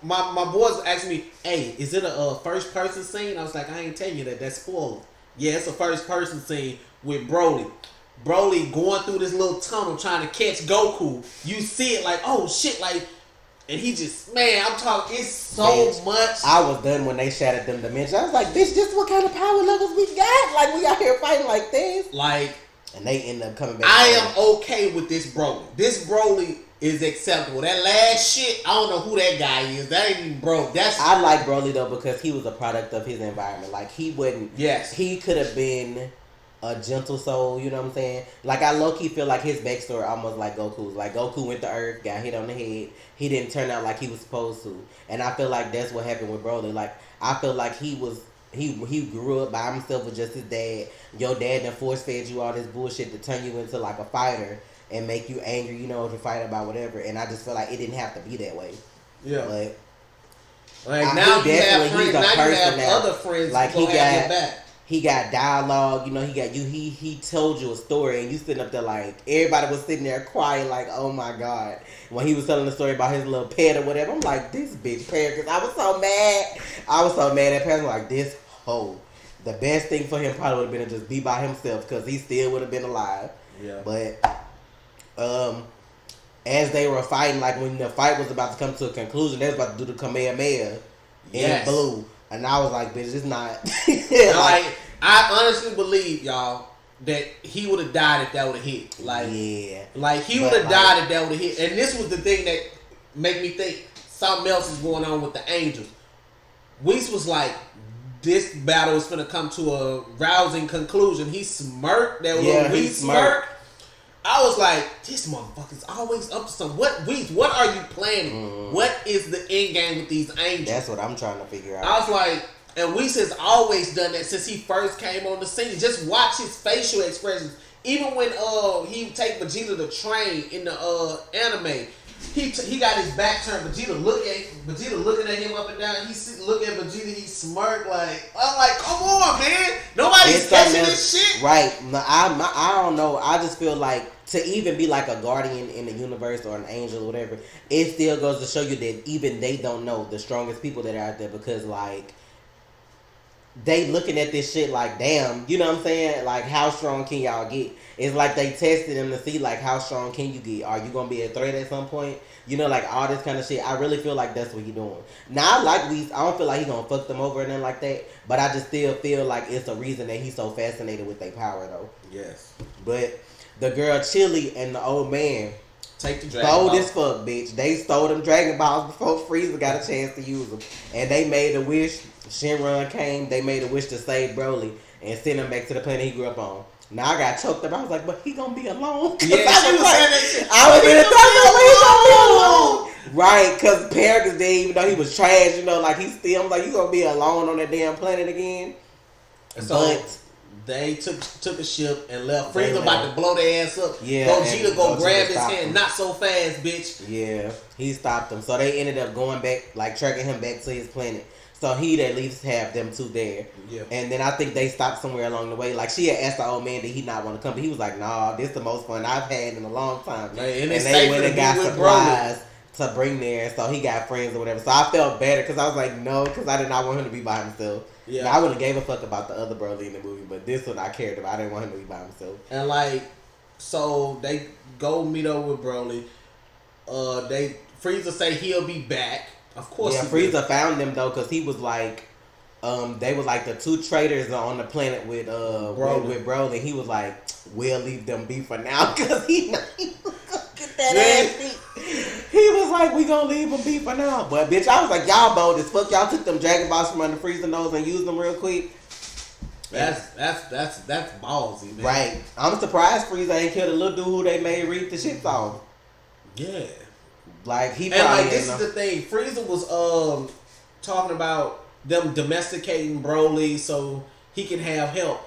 my boys asking me, hey, is it a first person scene? I was like, I ain't telling you that. That's spoiler. Yeah, it's a first person scene with Broly. Broly going through this little tunnel trying to catch Goku. You see it like, oh shit, like, and he just, man, I'm talking, it's so much. I was done when they shattered them dimensions. I was like, bitch, this what kind of power levels we got? Like, we out here fighting like this. Like, and they end up coming back. I am okay with this Broly. This Broly is acceptable. That last shit, I don't know who that guy is. That ain't even bro. I like Broly though because he was a product of his environment. Like he wouldn't. Yes. He could have been a gentle soul. You know what I'm saying? Like I low key feel like his backstory almost like Goku's. Like Goku went to Earth, got hit on the head. He didn't turn out like he was supposed to. And I feel like that's what happened with Broly. Like I feel like he grew up by himself with just his dad. Your dad done force fed you all this bullshit to turn you into like a fighter. And make you angry, you know, to fight about whatever. And I just feel like it didn't have to be that way. Yeah. But like now you have friends, now you have other friends like he got dialogue, you know, he told you a story and you sitting up there like everybody was sitting there quiet like, oh my God. When he was telling the story about his little pet or whatever, I'm like, this bitch pet, because I was so mad. I was so mad at Pat. Like, this hoe. The best thing for him probably would have been to just be by himself because he still would have been alive. Yeah. But as they were fighting, like when the fight was about to come to a conclusion, they was about to do the Kamehameha in blue, and I was like, "Bitch, it's not." Like, I honestly believe, y'all, that he would have died if that would have hit. Like, yeah, like he would have died if that would have hit. And this was the thing that made me think something else is going on with the Angels. Whis was like, this battle is gonna come to a rousing conclusion. He smirked. That little Whis smirk. I was like, this motherfucker's always up to something. What are you planning? What is the end game with these Angels? That's what I'm trying to figure out. I was like, and Whis has always done that since he first came on the scene. Just watch his facial expressions. Even when he take Vegeta to train in the anime, he got his back turned. Vegeta looking at him up and down. He look at Vegeta. He smirk like, I'm like, come on, man. Nobody's catching this shit. Right? I don't know. I just feel like to even be like a guardian in the universe or an angel or whatever, it still goes to show you that even they don't know the strongest people that are out there because like they looking at this shit like, damn, you know what I'm saying? Like, how strong can y'all get? It's like they tested them to see, like, how strong can you get? Are you going to be a threat at some point? You know, like, all this kind of shit. I really feel like that's what he's doing. Now, I like Whis. I don't feel like he's going to fuck them over or nothing like that. But I just still feel like it's a reason that he's so fascinated with their power, though. Yes. But the girl Chili and the old man, Take the Dragon Bold Ball. as fuck, bitch. They stole them Dragon Balls before Frieza got a chance to use them. And they made a wish. Shenron came. They made a wish to save Broly and send him back to the planet he grew up on. Now I got choked up. I was like, but he gonna be alone. Yeah, she was saying that shit. I was in the thought, he gonna be alone. Right, because Paragus did, even though he was trash, you know, like he still, I'm like, you gonna be alone on that damn planet again? So but they took a ship and left. Frieza about to blow their ass up. Yeah, Gogeta go grab his hand. Not so fast, bitch. Yeah, he stopped them. So they ended up going back, like tracking him back to his planet. So he'd at least have them two there. Yeah. And then I think they stopped somewhere along the way. Like she had asked the old man, did he not want to come? But he was like, nah, this is the most fun I've had in a long time. And they went and got supplies to bring there. So he got friends or whatever. So I felt better because I was like, no, because I did not want him to be by himself. Yeah. Now, I wouldn't have gave a fuck about the other Broly in the movie, but this one I cared about. I didn't want him to be by himself. And like, so they go meet up with Broly. Frieza say he'll be back. Of course. Yeah, Frieza found them though, because he was like, they were like the two traitors on the planet with Broly. He was like, we'll leave them be for now, because he gonna get that ass beat. He was like, we gonna leave them be for now. But bitch, I was like, y'all bold as fuck. Y'all took them Dragon Balls from under Frieza nose and used them real quick. That's ballsy, man. Right. I'm surprised Frieza ain't killed a little dude who they made read the shit off. Yeah. Like he and probably like this is the thing. Frieza was talking about them domesticating Broly so he can have help.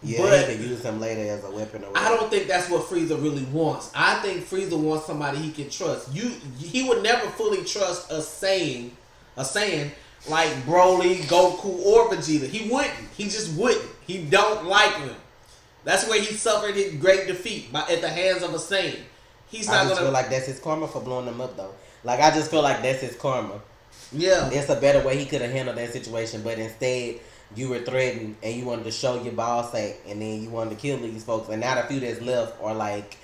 Yeah, but he can use him later as a weapon or whatever. I don't think that's what Frieza really wants. I think Frieza wants somebody he can trust. He would never fully trust a Saiyan like Broly, Goku, or Vegeta. He wouldn't. He just wouldn't. He don't like them. That's where he suffered his great defeat at the hands of a Saiyan. He's not gonna feel like that's his karma for blowing them up though. Like I just feel like that's his karma. Yeah. There's a better way he could have handled that situation, but instead you were threatened and you wanted to show your ball sack and then you wanted to kill these folks, and now the few that's left are like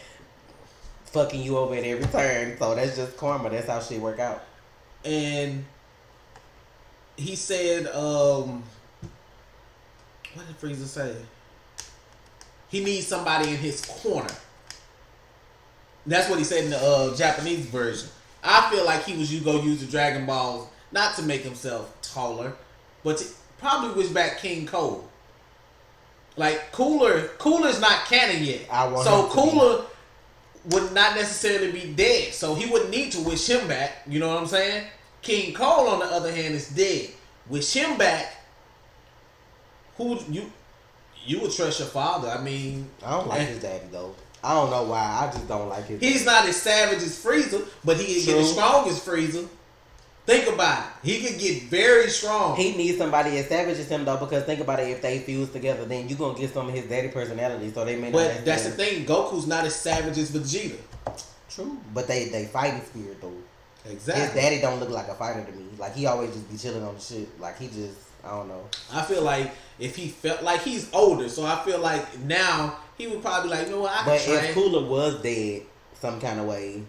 fucking you over at every turn. So that's just karma. That's how shit work out. And he said, what did Frieza say? He needs somebody in his corner. That's what he said in the Japanese version. I feel like he was go use the Dragon Balls not to make himself taller, but to probably wish back King Cole. Like Cooler's not canon yet, so Cooler would not necessarily be dead, so he wouldn't need to wish him back. You know what I'm saying? King Cole, on the other hand, is dead. Wish him back. Who you would trust your father? I mean, I don't like his daddy though. I don't know why. I just don't like his. He's not as savage as Frieza, but he can get as strong as Frieza. Think about it. He could get very strong. He needs somebody as savage as him though, because think about it. If they fuse together, then you gonna get some of his daddy personality. So they may. But that's the thing. Goku's not as savage as Vegeta. True, but they fighting spirit though. Exactly. His daddy don't look like a fighter to me. Like he always just be chilling on the shit. Like he just, I don't know. I feel like if he felt like he's older, so I feel like now he would probably like, you know what, I can train. But if Cooler was dead some kind of way,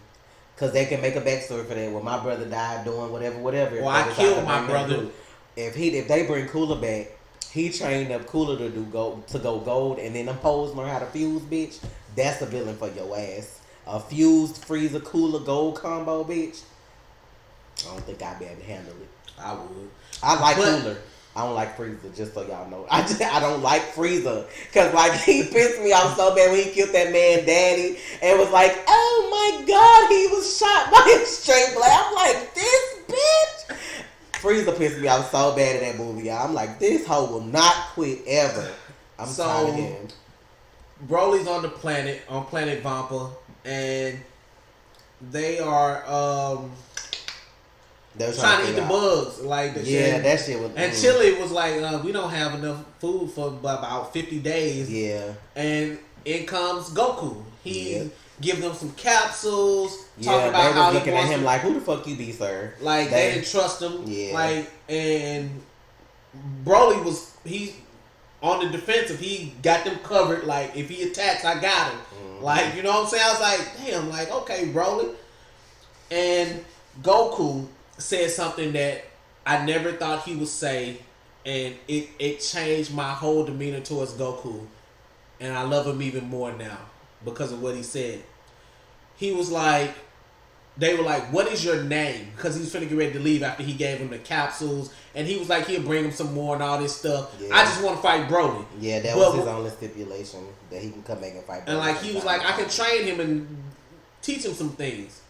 because they can make a backstory for that. Well, my brother died doing whatever. Well, I killed my brother. If they bring Cooler back, he trained up Cooler to go gold, and then them hoes learn how to fuse, bitch. That's a villain for your ass. A fused Frieza Cooler gold combo, bitch. I don't think I'd be able to handle it. I would. I like Cooler. I don't like Frieza, just so y'all know. I don't like Frieza. Because, like, he pissed me off so bad when he killed that man daddy and was like, oh my God, he was shot by a straight blade. I'm like, this bitch. Frieza pissed me off so bad in that movie, y'all. I'm like, this hoe will not quit ever. I'm tired of him. Broly's on the planet, on Planet Vampa, and they are, trying to eat the bugs, like the shit. That shit was. And Chile was like, we don't have enough food for about 50 days. Yeah. And in comes Goku. He give them some capsules. Talking about how looking at him like, who the fuck you be, sir? Like they didn't trust him. Yeah. Like, and Broly was on the defensive. He got them covered. Like if he attacks, I got him. Mm-hmm. Like, you know what I'm saying? I was like, damn. Like, okay, Broly. And Goku said something that I never thought he would say, and it changed my whole demeanor towards Goku, and I love him even more now because of what he said. he was like, they were like, what is your name? Because he was finna get ready to leave after he gave him the capsules. And he was like, he'll bring him some more and all this stuff. Yeah. I just want to fight Broly. Yeah, that was his only stipulation, that he can come back and fight Broly. And like, he was like, I can train him and teach him some things.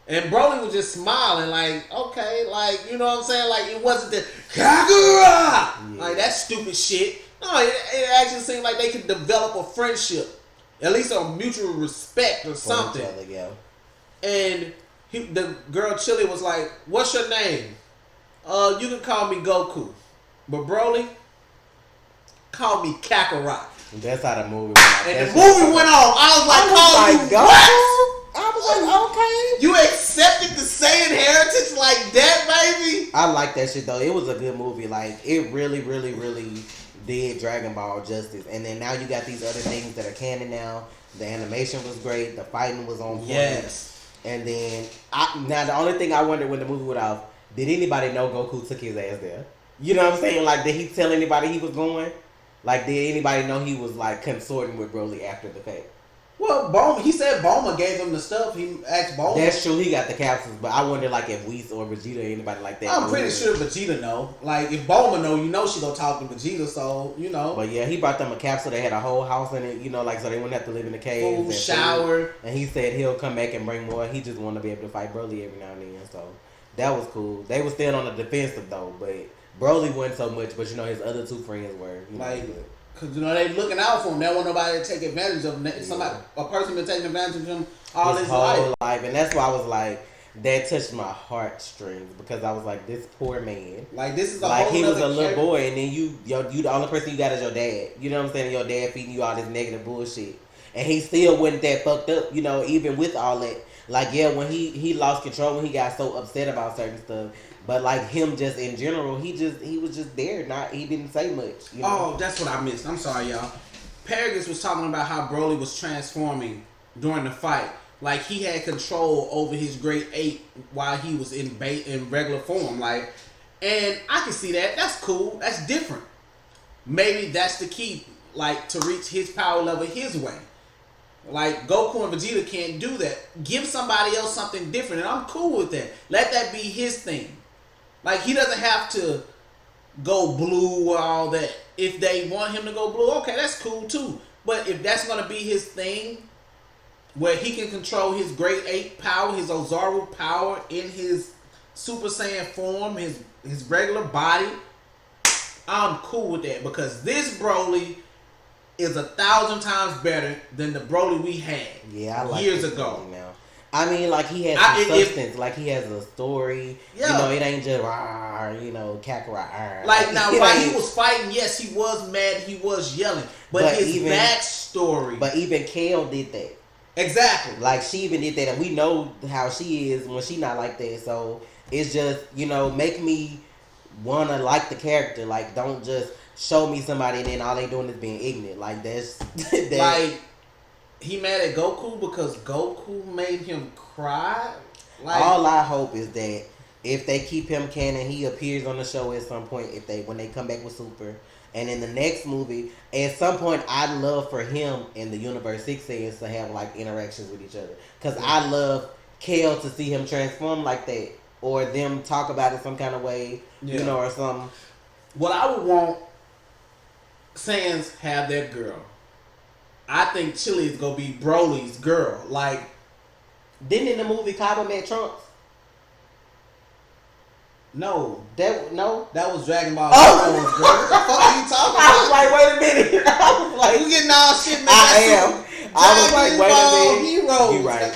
And Broly was just smiling like, okay, like, you know what I'm saying? Like, it wasn't the Kagura! Like, that stupid shit. No, it actually seemed like they could develop a friendship. At least a mutual respect or something. For each other, yeah. And the girl Chili was like, what's your name? You can call me Goku. But Broly, call me Kakarot. That's how the movie went off. And the movie went off. I was like, Goku? I was like, okay. You accepted the Saiyan heritage like that, baby? I like that shit, though. It was a good movie. Like, it really, really, really did Dragon Ball justice. And then now you got these other things that are canon now. The animation was great. The fighting was on point. Yes. And then, now the only thing I wondered when the movie went off, did anybody know Goku took his ass there? You know what I'm saying? Like, did he tell anybody he was going? Like, did anybody know he was, like, consorting with Broly after the fact? Well, Bulma, he said Bulma gave him the stuff. He asked Bulma. That's true, he got the capsules, but I wonder, like, if Whis or Vegeta or anybody like that. I'm pretty sure Vegeta know. Like, if Bulma know, you know she gonna talk to Vegeta, so, you know. But yeah, he brought them a capsule that had a whole house in it, you know, like, so they wouldn't have to live in the cave. Food, shower. And he said he'll come back and bring more. He just want to be able to fight Broly every now and then, so that was cool. They were still on the defensive, though, but Broly wasn't so much, but, you know, his other two friends were. You know, like, because, you know, they looking out for him. They don't want nobody to take advantage of him. Somebody, a person been taking advantage of him all his whole life. And that's why I was like, that touched my heartstrings, because I was like, this poor man. Like, this is a like, whole he was a little boy, and then you the only person you got is your dad. You know what I'm saying? Your dad feeding you all this negative bullshit. And he still wasn't that fucked up, you know, even with all that. Like, yeah, when he lost control, when he got so upset about certain stuff. But like him, just in general, he was just there. He didn't say much. You know? Oh, that's what I missed. I'm sorry, y'all. Paragus was talking about how Broly was transforming during the fight. Like, he had control over his great ape while he was in regular form. Like, and I can see that. That's cool. That's different. Maybe that's the key. Like, to reach his power level his way. Like, Goku and Vegeta can't do that. Give somebody else something different, and I'm cool with that. Let that be his thing. Like, he doesn't have to go blue or all that. If they want him to go blue, okay, that's cool too. But if that's going to be his thing, where he can control his great ape power, his Ozaru power in his Super Saiyan form, his regular body, I'm cool with that. Because this Broly is 1,000 times better than the Broly we had years ago. Now. I mean, like, he has substance. Like, he has a story. Yeah. You know, it ain't just, you know, Kakarot. Like, now, while he was fighting, yes, he was mad, he was yelling. But his backstory. But even Kale did that. Exactly. Like, she even did that. And we know how she is when she not like that. So, it's just, you know, make me want to like the character. Like, don't just show me somebody and then all they doing is being ignorant. Like, that's... like... He mad at Goku because Goku made him cry? Like, all I hope is that if they keep him canon, he appears on the show at some point when they come back with Super. And in the next movie, at some point, I'd love for him and the Universe 6 Saiyans to have, like, interactions with each other. Because I love Kale to see him transform like that. Or them talk about it some kind of way, you know, or something. What I would want, Saiyans have their girl. I think Chili is gonna be Broly's girl. Like, didn't in the movie Kaba met Trunks? No, that was Dragon Ball Heroes, girl. What the fuck are you talking about? I was like, wait a minute. I was like, you getting all shit, man. I was like, wait a minute. Heroes. You right.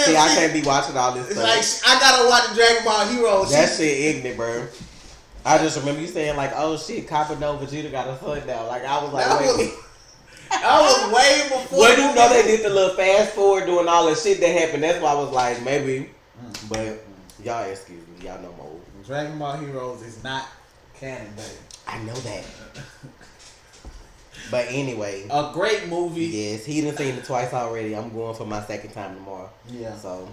See, I can't be watching all this stuff. It's like, I gotta watch the Dragon Ball Heroes. That shit ignorant, bro. I just remember you saying, like, oh shit, Kappa no Vegeta got a son now. Like, I was like, wait. I was way before. Well, you know they did the little fast forward doing all the shit that happened. That's why I was like, maybe. But y'all excuse me. Y'all know more. Dragon Ball Heroes is not canon, baby. I know that. But anyway. A great movie. Yes, he done seen it twice already. I'm going for my second time tomorrow. Yeah. So.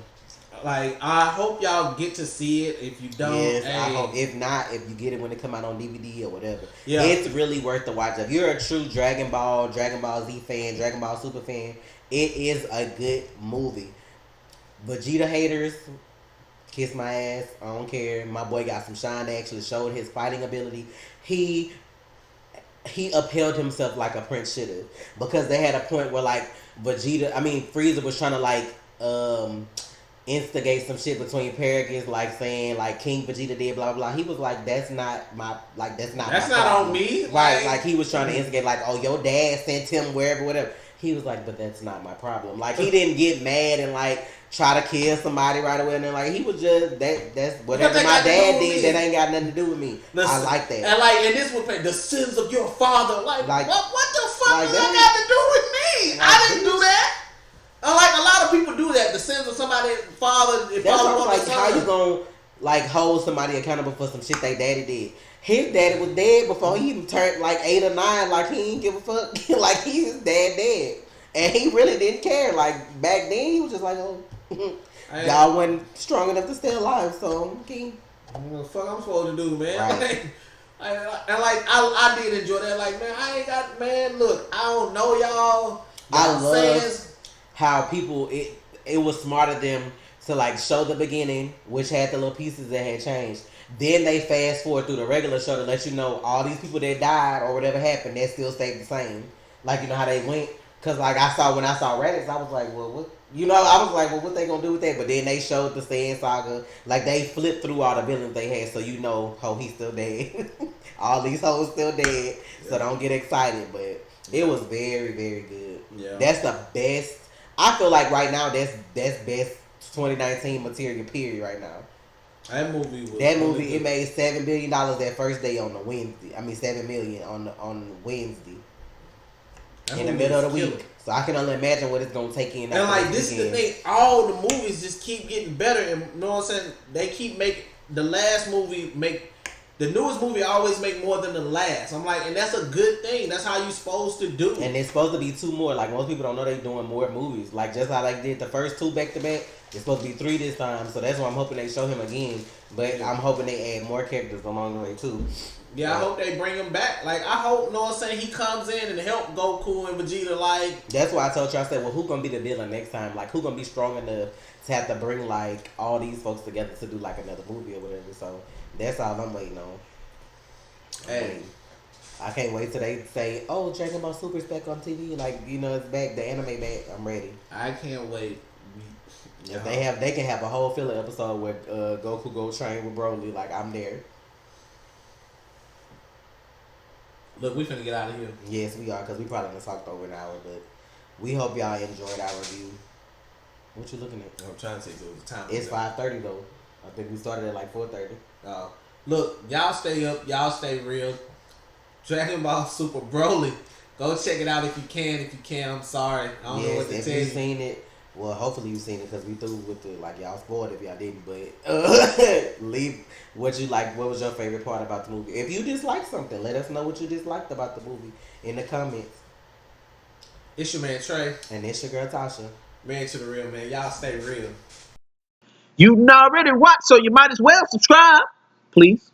Like, I hope y'all get to see it. If you don't, yes, I hope. If not, if you get it when it come out on DVD or whatever, yeah, it's really worth the watch. If you're a true Dragon Ball Z fan, Dragon Ball Super fan, it is a good movie. Vegeta haters, kiss my ass. I don't care. My boy got some shine. They actually showed his fighting ability. He upheld himself like a prince should have, because they had a point where like Frieza was trying to like instigate some shit between Paragons, like saying like King Vegeta did blah blah blah. He was like, that's not my that's not on me, right? Like he was trying to instigate like, oh, your dad sent him wherever, whatever. He was like, but that's not my problem. Like he didn't get mad and like try to kill somebody right away, and then like he was just that's whatever my dad did, that ain't got nothing to do with me. Listen, I like that. And this would play the sins of your father. Like what the fuck like, does that got to do with me? Like, I didn't do that. Like a lot of people do that. The sins of somebody's father. That's like how you gonna like hold somebody accountable for some shit they daddy did. His daddy was dead before he even turned like 8 or 9. Like he didn't give a fuck. Like his dad dead, and he really didn't care. Like back then, he was just like, oh, y'all wasn't strong enough to stay alive, so okay. What the fuck I'm supposed to do, man? Right. I did enjoy that. Like, man, I ain't got, man. Look, I don't know y'all. I love how people it was smart of them to like show the beginning, which had the little pieces that had changed. Then they fast forward through the regular show to let you know all these people that died or whatever happened, that still stayed the same. Like, you know how they went? Because like when I saw Reddit, I was like, well, what? You know, I was like, well, what they gonna do with that? But then they showed the Saiyan saga. Like, they flipped through all the villains they had, so you know, oh, he's still dead. All these hoes still dead, so don't get excited. But it was very, very good. Yeah. That's the best. I feel like right now, that's best 2019 material period right now. That movie really it made $7 billion that first day on the Wednesday. I mean, $7 million on Wednesday. In the middle of the week. So I can only imagine what it's gonna take in. And like this is the thing, all the movies just keep getting better, and you know what I'm saying? They keep making the newest movie always make more than the last. I'm like, and that's a good thing. That's how you supposed to do. And it's supposed to be 2 more. Like most people don't know they doing more movies. Like just how they did the first 2 back to back. It's supposed to be 3 this time. So that's why I'm hoping they show him again. But I'm hoping they add more characters along the way too. Yeah, I hope they bring him back. Like, I hope, you know what I'm saying, he comes in and help Goku and Vegeta, like... That's why I told you, I said, well, who gonna be the villain next time? Like, who gonna be strong enough to have to bring, like, all these folks together to do, like, another movie or whatever. So, that's all I'm waiting on. Hey. I can't wait till they say, oh, Dragon Ball Super's back on TV. Like, you know, it's back, the anime back. I'm ready. I can't wait. If they can have a whole filler episode where Goku go train with Broly, like, I'm there. Look, we finna get out of here. Yes, we are, because we probably done talked over an hour, but we hope y'all enjoyed our review. What you looking at? I'm trying to see if it was time. It's 5:30 though. I think we started at like 4:30. Look, y'all stay up. Y'all stay real. Dragon Ball Super Broly. Go check it out if you can. If you can, I'm sorry. I don't know what to tell you. If you've seen it, well, hopefully you've seen it because we threw with the, like, y'all spoiled if y'all didn't, but leave what you like. What was your favorite part about the movie? If you disliked something, let us know what you disliked about the movie in the comments. It's your man Trey. And it's your girl Tasha. Man to the real, man. Y'all stay real. You already watched, so you might as well subscribe, please.